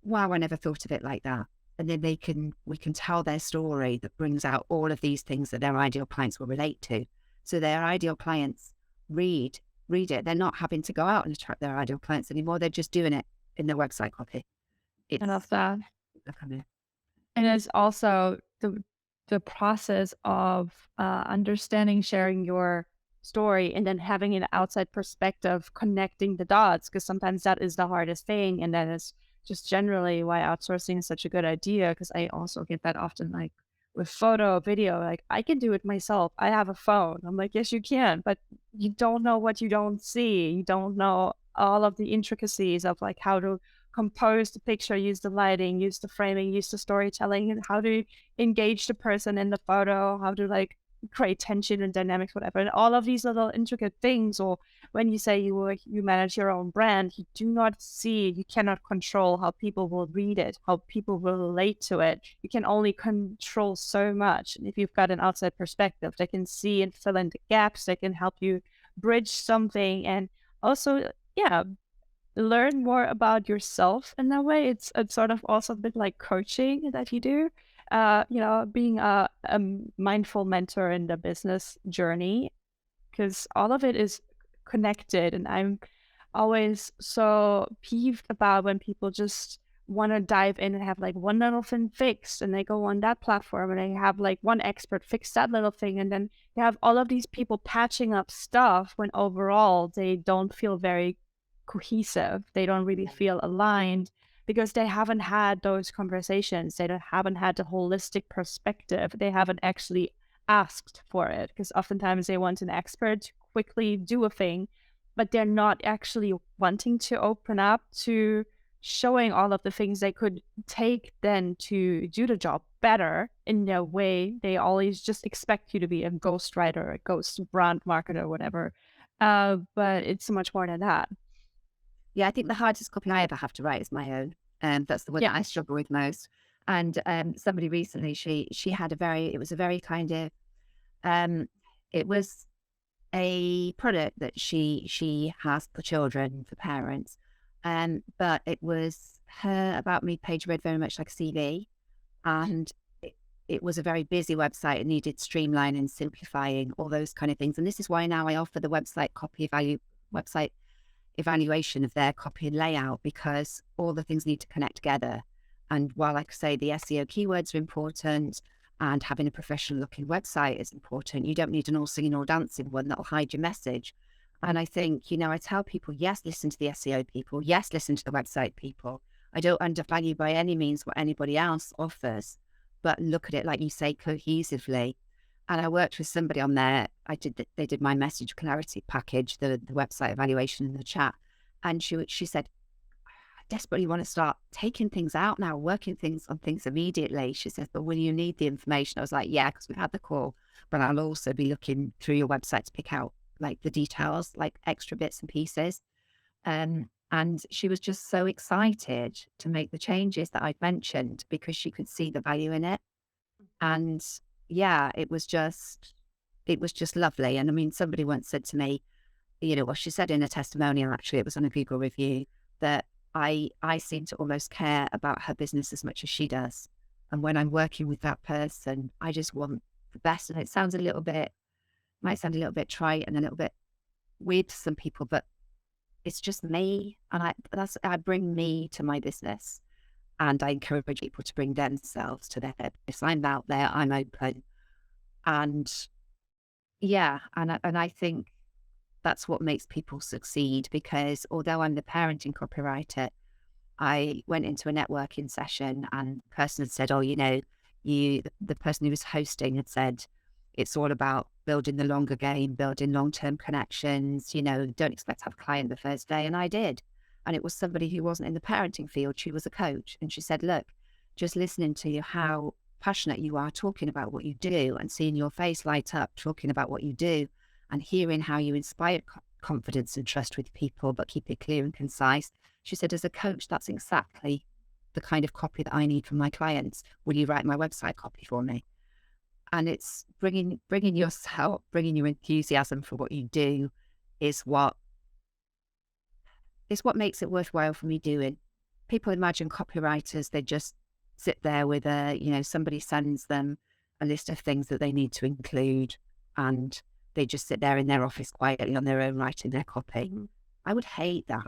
Wow, I never thought of it like that. And then we can tell their story that brings out all of these things that their ideal clients will relate to. So their ideal clients read it. They're not having to go out and attract their ideal clients anymore. They're just doing it in their website copy. I love that. Okay. And it's also the process of understanding, sharing your story, and then having an outside perspective, connecting the dots, because sometimes that is the hardest thing. And that is just generally why outsourcing is such a good idea, because I also get that often, like with photo, video, like I can do it myself. I have a phone. I'm like, yes, you can, but you don't know what you don't see. You don't know all of the intricacies of like how to compose the picture, use the lighting, use the framing, use the storytelling, and how to engage the person in the photo, how to like create tension and dynamics, whatever. And all of these little intricate things, or when you say you manage your own brand, you do not see, you cannot control how people will read it, how people will relate to it. You can only control so much. And if you've got an outside perspective, they can see and fill in the gaps, they can help you bridge something, and also, yeah, learn more about yourself in that way. It's sort of also a bit like coaching that you do. Being a mindful mentor in the business journey, because all of it is connected. And I'm always so peeved about when people just want to dive in and have like one little thing fixed, and they go on that platform and they have like one expert fix that little thing, and then you have all of these people patching up stuff when overall they don't feel very cohesive. They don't really feel aligned because they haven't had those conversations. Haven't had the holistic perspective. They haven't actually asked for it, because oftentimes they want an expert to quickly do a thing, but they're not actually wanting to open up to showing all of the things they could take then to do the job better in their way. They always just expect you to be a ghostwriter, a ghost brand marketer, whatever. But it's so much more than that. Yeah, I think the hardest copy I ever have to write is my own. That's the one that I struggle with most. And somebody recently, she had it was a very kind of, it was a product that she has for children, for parents. But it was her About Me page read very much like a CV. And it was a very busy website. It needed streamlining, simplifying, all those kind of things. And this is why now I offer the website evaluation of their copy and layout, because all the things need to connect together. And while, like I say, the SEO keywords are important and having a professional looking website is important, you don't need an all singing, all dancing one that'll hide your message. And I think, I tell people, yes, listen to the SEO people. Yes, listen to the website people. I don't undervalue by any means what anybody else offers, but look at it, like you say, cohesively. And I worked with somebody on there. They did my message clarity package, the website evaluation in the chat. And she said, I desperately want to start taking things out now, working on things immediately. She says, but will you need the information? I was like, yeah, because we've had the call, but I'll also be looking through your website to pick out like the details, like extra bits and pieces. And she was just so excited to make the changes that I'd mentioned because she could see the value in it. And yeah, it was just lovely. And I mean, somebody once said to me, well, she said in a testimonial, actually, it was on a Google review, that I seem to almost care about her business as much as she does. And when I'm working with that person, I just want the best. And it sounds might sound a little bit trite and a little bit weird to some people, but it's just me. And I bring me to my business, and I encourage people to bring themselves to their business. I'm out there, I'm open. And yeah, and I think that's what makes people succeed, because although I'm the parenting copywriter, I went into a networking session and the person had said, oh, the person who was hosting had said, it's all about building the longer game, building long-term connections, don't expect to have a client the first day. And I did. And it was somebody who wasn't in the parenting field. She was a coach. And she said, look, just listening to you, how passionate you are talking about what you do, and seeing your face light up talking about what you do, and hearing how you inspire confidence and trust with people, but keep it clear and concise. She said, as a coach, that's exactly the kind of copy that I need from my clients. Will you write my website copy for me? And it's bringing yourself, bringing your enthusiasm for what you do is what makes it worthwhile for me doing. People imagine copywriters, they just sit there with somebody sends them a list of things that they need to include, and they just sit there in their office quietly on their own writing their copy. Mhm. I would hate that.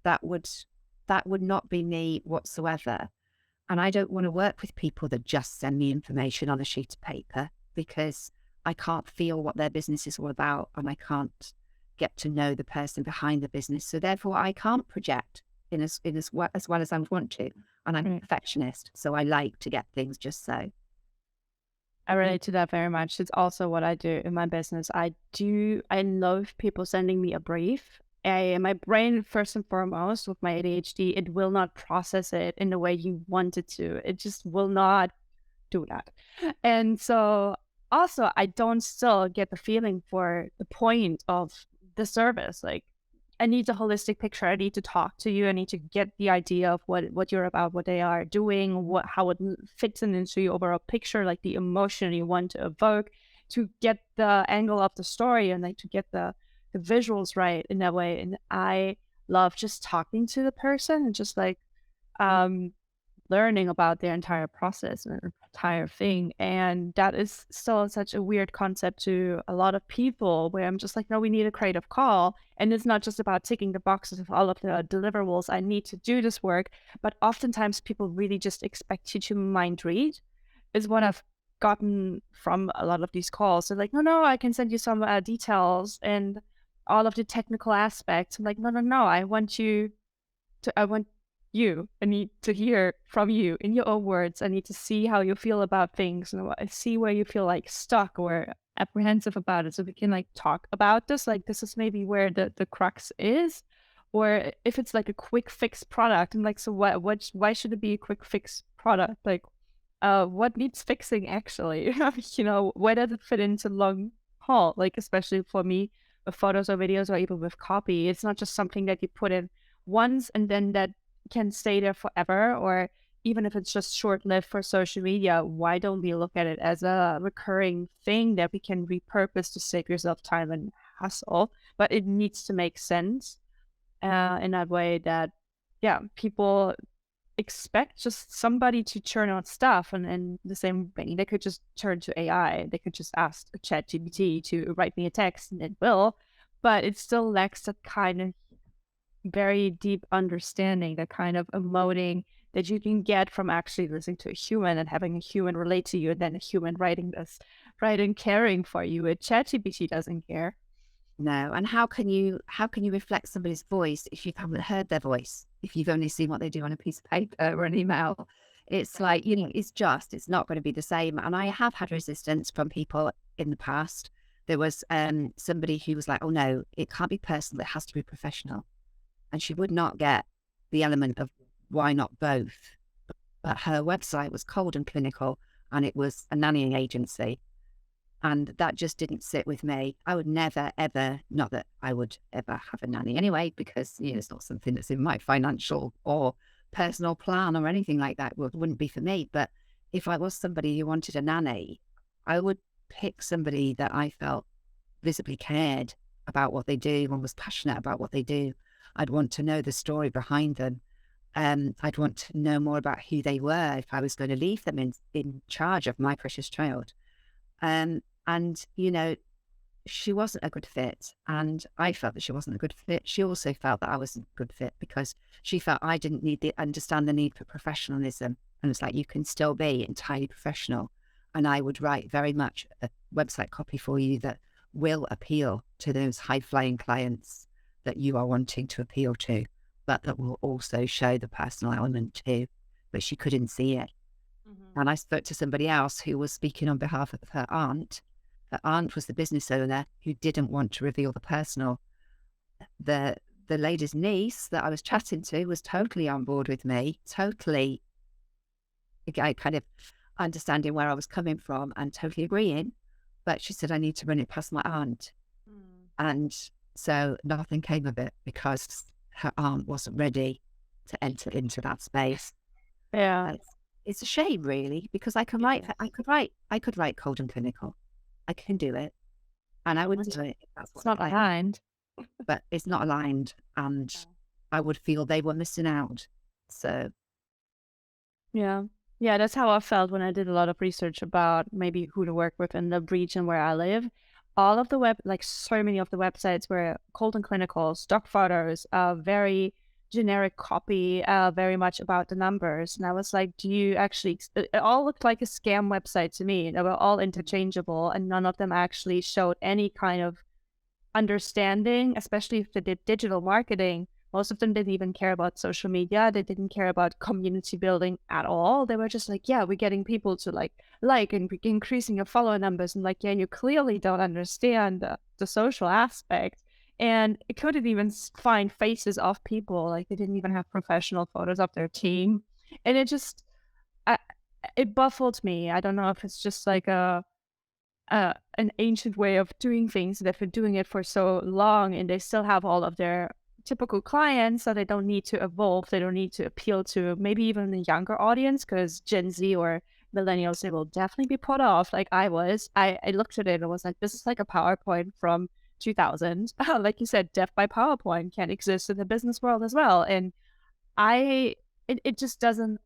That would not be me whatsoever. And I don't want to work with people that just send me information on a sheet of paper, because I can't feel what their business is all about, and I can't get to know the person behind the business. So therefore, I can't project as well as I want to. And I'm a perfectionist, so I like to get things just so. I relate to that very much. It's also what I do in my business. I love people sending me a brief. My brain, first and foremost, with my ADHD, it will not process it in the way you want it to. It just will not do that. And so also, I don't still get the feeling for the point of the service. Like, I need a holistic picture. I need to talk to you. I need to get the idea of what you're about, what they are doing, how it fits into your overall picture, like the emotion you want to evoke, to get the angle of the story, and like to get the visuals right in that way. And I love just talking to the person and just like um learning about their entire process and entire thing. And that is still such a weird concept to a lot of people, where I'm just like, no, we need a creative call. And it's not just about ticking the boxes of all of the deliverables I need to do this work, but oftentimes people really just expect you to mind read, is what I've gotten from a lot of these calls. They're like, no, I can send you some details and all of the technical aspects. I'm like, no, I want you. I need to hear from you in your own words. I need to see how you feel about things, and I see where you feel like stuck or apprehensive about it, so we can like talk about this. Like, this is maybe where the crux is, or if it's like a quick fix product. And like, so why should it be a quick fix product? Like, what needs fixing actually? Where does it fit into long haul? Like, especially for me, with photos or videos or even with copy, it's not just something that you put in once and then that can stay there forever. Or even if it's just short-lived for social media, why don't we look at it as a recurring thing that we can repurpose to save yourself time and hassle? But it needs to make sense in that way that, yeah, people expect just somebody to churn out stuff. And the same thing, they could just turn to AI. They could just ask ChatGPT to write me a text, and it will. But it still lacks that kind of very deep understanding, that kind of emoting that you can get from actually listening to a human and having a human relate to you, and then a human writing this, right, and caring for you. A ChatGPT doesn't care. No. And how can you reflect somebody's voice if you haven't heard their voice, if you've only seen what they do on a piece of paper or an email? It's like, it's not going to be the same. And I have had resistance from people in the past. There was somebody who was like, oh no, it can't be personal, it has to be professional. And she would not get the element of why not both. But her website was cold and clinical, and it was a nannying agency. And that just didn't sit with me. I would never, ever, not that I would ever have a nanny anyway, because, it's not something that's in my financial or personal plan or anything like that. Well, it wouldn't be for me. But if I was somebody who wanted a nanny, I would pick somebody that I felt visibly cared about what they do and was passionate about what they do. I'd want to know the story behind them. I'd want to know more about who they were if I was going to leave them in charge of my precious child. And, she wasn't a good fit. And I felt that she wasn't a good fit. She also felt that I wasn't a good fit because she felt I didn't understand the need for professionalism. And it's like, you can still be entirely professional. And I would write very much a website copy for you that will appeal to those high flying clients that you are wanting to appeal to, but that will also show the personal element too. But she couldn't see it. And I spoke to somebody else who was speaking on behalf of her aunt. Her aunt was the business owner who didn't want to reveal the personal. The lady's niece that I was chatting to was totally on board with me, totally kind of understanding where I was coming from and totally agreeing. But she said, I need to run it past my aunt. And so nothing came of it because her aunt wasn't ready to enter into that space. Yeah. It's a shame, really, because I could write cold and clinical. I can do it, and I would do it if that's It's what not I like. aligned. But it's not aligned, and I would feel they were missing out. So Yeah. Yeah, that's how I felt when I did a lot of research about maybe who to work with in the region where I live. All of the so many of the websites were cold and clinical, stock photos, very generic copy, very much about the numbers. And I was like, do you actually, it all looked like a scam website to me. They were all interchangeable and none of them actually showed any kind of understanding, especially if they did digital marketing. Most of them didn't even care about social media. They didn't care about community building at all. They were just like, yeah, we're getting people to like and increasing your follower numbers. And like, yeah, you clearly don't understand the social aspect. And it couldn't even find faces of people. Like they didn't even have professional photos of their team. And I, it baffled me. I don't know if it's just like an ancient way of doing things. They've been doing it for so long and they still have all of their typical clients, so they don't need to evolve. They don't need to appeal to maybe even the younger audience, because Gen Z or millennials, they will definitely be put off like I was. I looked at it and was like, this is like a PowerPoint from 2000. Like you said, death by PowerPoint can exist in the business world as well. And it just doesn't,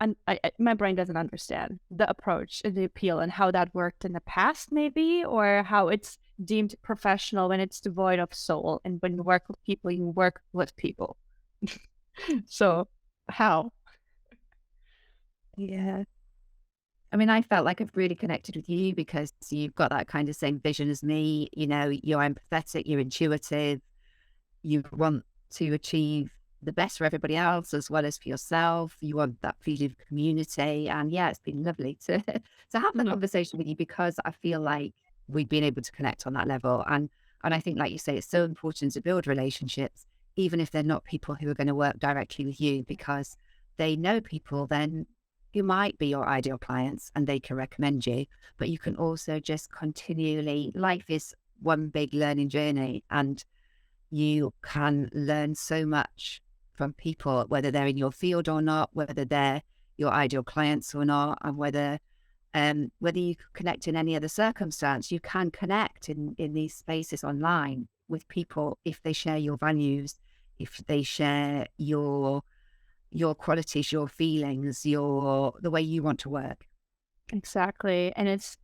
and my brain doesn't understand the approach and the appeal and how that worked in the past, maybe, or how it's deemed professional when it's devoid of soul. And when you work with people, you work with people. So, how? yeah, I mean, I felt like I've really connected with you because you've got that kind of same vision as me. You're empathetic, you're intuitive, you want to achieve the best for everybody else as well as for yourself. You want that feeling of community. And yeah, it's been lovely to have that conversation with you because I feel like we've been able to connect on that level. And I think, like you say, it's so important to build relationships, even if they're not people who are going to work directly with you, because they know people then who might be your ideal clients and they can recommend you. But you can also just continually, life is one big learning journey, and you can learn so much from people, whether they're in your field or not, whether they're your ideal clients or not, and whether you connect in any other circumstance. You can connect in these spaces online with people if they share your values, if they share your qualities, your feelings, the way you want to work. Exactly. And it's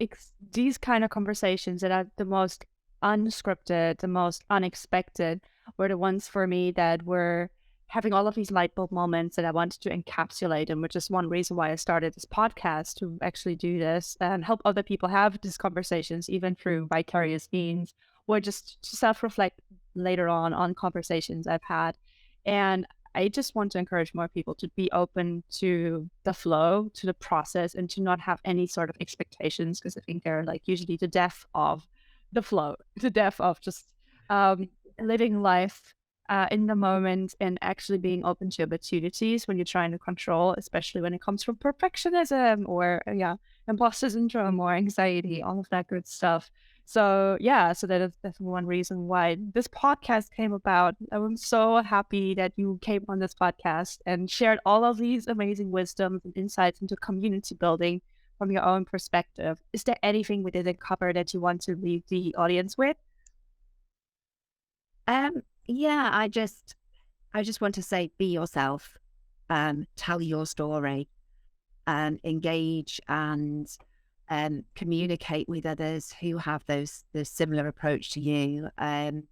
these kind of conversations that are the most unscripted, the most unexpected, were the ones for me that were having all of these light bulb moments that I wanted to encapsulate. And which is one reason why I started this podcast, to actually do this and help other people have these conversations, even through vicarious means, or just to self-reflect later on conversations I've had. And I just want to encourage more people to be open to the flow, to the process, and to not have any sort of expectations, because I think they're like usually the death of the flow, the death of just living life in the moment and actually being open to opportunities when you're trying to control, especially when it comes from perfectionism or imposter syndrome or anxiety, all of that good stuff. So yeah, so that is definitely one reason why this podcast came about. I'm so happy that you came on this podcast and shared all of these amazing wisdoms and insights into community building from your own perspective. Is there anything we didn't cover that you want to leave the audience with? Yeah, I just want to say, be yourself, tell your story, engage and communicate with others who have the similar approach to you, and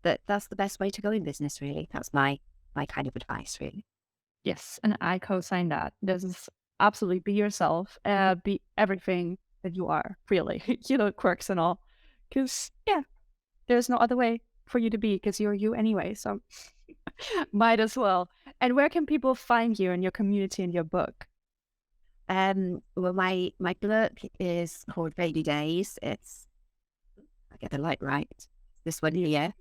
that's the best way to go in business. Really, that's my kind of advice. Really. Yes, and I co-sign that. This is absolutely be yourself, be everything that you are, really, quirks and all. Because, yeah, there's no other way for you to be because you're you anyway. So might as well. And where can people find you and your community and your book? Well, my book is called Baby Daze. I get the light right. This one here,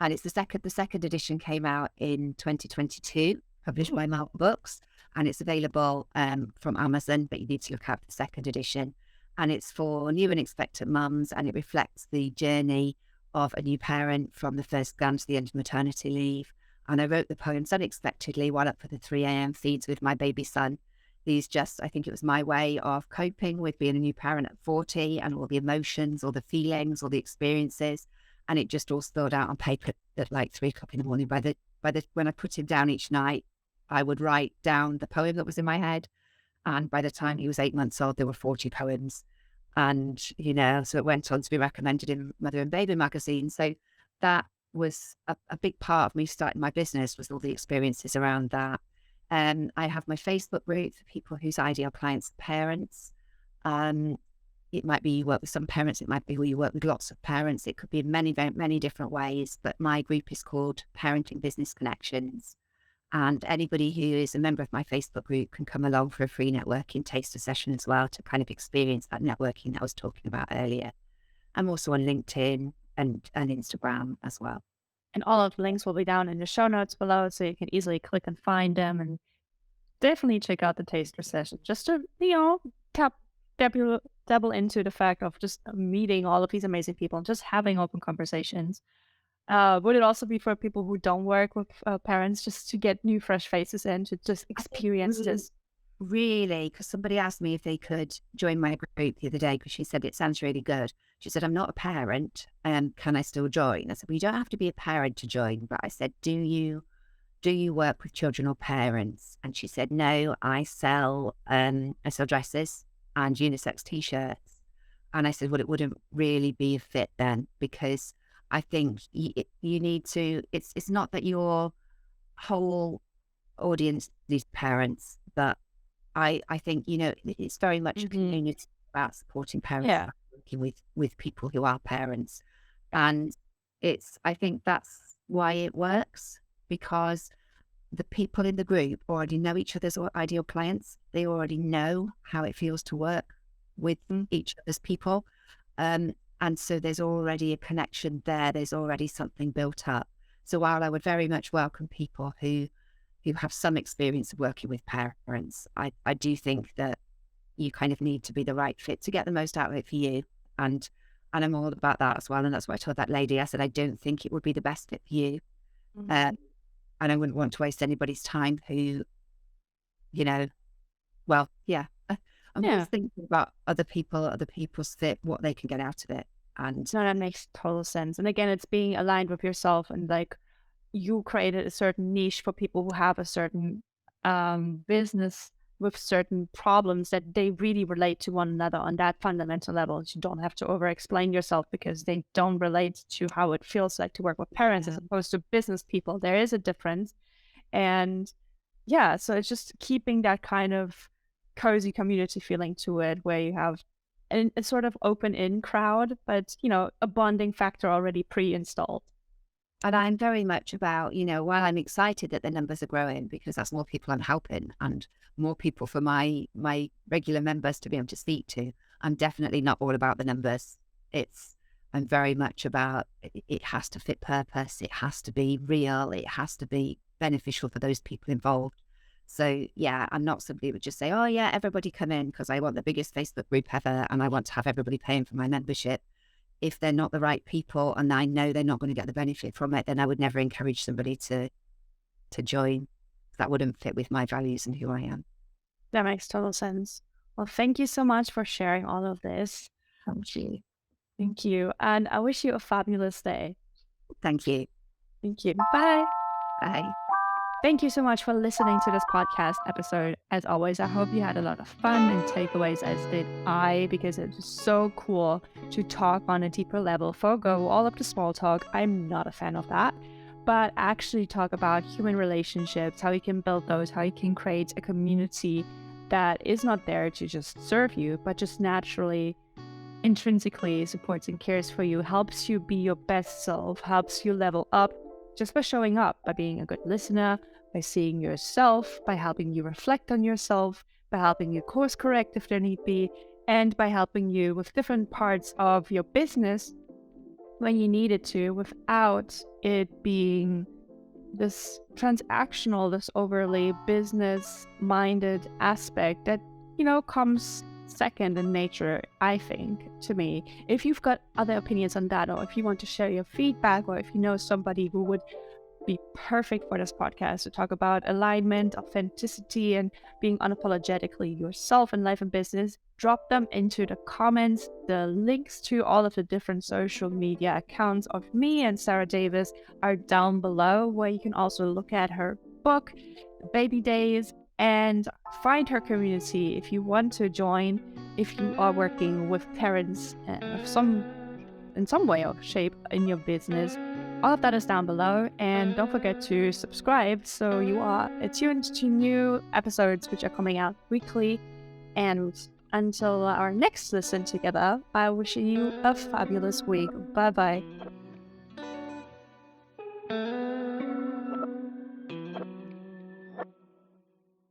and it's the second edition came out in 2022, published by Mark Books, and it's available from Amazon, but you need to look out for the second edition. And it's for new and expectant mums, and it reflects the journey of a new parent from the first scan to the end of maternity leave. And I wrote the poems unexpectedly while up for the 3 a.m. feeds with my baby son. I think it was my way of coping with being a new parent at 40 and all the emotions, all the feelings, all the experiences. And it just all spilled out on paper at like 3 o'clock in the morning. When I put him down each night, I would write down the poem that was in my head. And by the time he was 8 months old, there were 40 poems. And, so it went on to be recommended in Mother and Baby magazine. So that was a big part of me starting my business, was all the experiences around that. I have my Facebook group for people whose ideal clients are parents. It might be you work with some parents, it might be where you work with lots of parents. It could be in many, very many different ways, but my group is called Parenting Business Connections. And anybody who is a member of my Facebook group can come along for a free networking taster session as well to kind of experience that networking that I was talking about earlier. I'm also on LinkedIn and Instagram as well. And all of the links will be down in the show notes below, so you can easily click and find them. And definitely check out the taster session just to, tap, dabble into the fact of just meeting all of these amazing people and just having open conversations. Would it also be for people who don't work with parents, just to get new, fresh faces in to just experience this? Really, because somebody asked me if they could join my group the other day because she said it sounds really good. She said, I'm not a parent, can I still join? I said, well, you don't have to be a parent to join, but I said, do you work with children or parents? And she said, no, I sell dresses and unisex t-shirts. And I said, well, it wouldn't really be a fit then, because I think you need to, it's not that your whole audience, these parents, but I think, it's very much a community about supporting parents, Yeah. working with people who are parents. And I think that's why it works, because the people in the group already know each other's ideal clients. They already know how it feels to work with each other's people. And so there's already a connection there. There's already something built up. So while I would very much welcome people who have some experience of working with parents, I do think that you kind of need to be the right fit to get the most out of it for you. And I'm all about that as well. And that's what I told that lady. I said, I don't think it would be the best fit for you. And I wouldn't want to waste anybody's time who, well, yeah. I'm always thinking about other people's fit, what they can get out of it. And No, that makes total sense. And again, it's being aligned with yourself, and like you created a certain niche for people who have a certain business with certain problems that they really relate to one another on that fundamental level. You don't have to over explain yourself because they don't relate to how it feels like to work with parents as opposed to business people. There is a difference. And yeah, so it's just keeping that kind of cozy community feeling to it, where you have a sort of open in crowd, but a bonding factor already pre-installed. And I'm very much about, while I'm excited that the numbers are growing, because that's more people I'm helping and more people for my regular members to be able to speak to, I'm definitely not all about the numbers. I'm very much about it has to fit purpose. It has to be real. It has to be beneficial for those people involved. So yeah, I'm not somebody who would just say, oh yeah, everybody come in because I want the biggest Facebook group ever and I want to have everybody paying for my membership. If they're not the right people and I know they're not going to get the benefit from it, then I would never encourage somebody to join. That wouldn't fit with my values and who I am. That makes total sense. Well, thank you so much for sharing all of this. Thank you. Thank you. And I wish you a fabulous day. Thank you. Thank you. Bye. Bye. Thank you so much for listening to this podcast episode. As always, I hope you had a lot of fun and takeaways, as did I, because it was so cool to talk on a deeper level, forgo all of the small talk. I'm not a fan of that, but actually talk about human relationships, how you can build those, how you can create a community that is not there to just serve you, but just naturally, intrinsically supports and cares for you, helps you be your best self, helps you level up just by showing up, by being a good listener, by seeing yourself, by helping you reflect on yourself, by helping you course correct if there need be, and by helping you with different parts of your business when you need it to, without it being this transactional, this overly business-minded aspect that, comes second in nature, I think, to me. If you've got other opinions on that, or if you want to share your feedback, or if you know somebody who would be perfect for this podcast to talk about alignment, authenticity, and being unapologetically yourself in life and business, drop them into the comments. The links to all of the different social media accounts of me and Sarah Davis are down below, where you can also look at her book, Baby Daze, and find her community if you want to join, if you are working with parents in some way or shape in your business. All of that is down below, and don't forget to subscribe so you are attuned to new episodes which are coming out weekly. And until our next listen together, I wish you a fabulous week. Bye bye.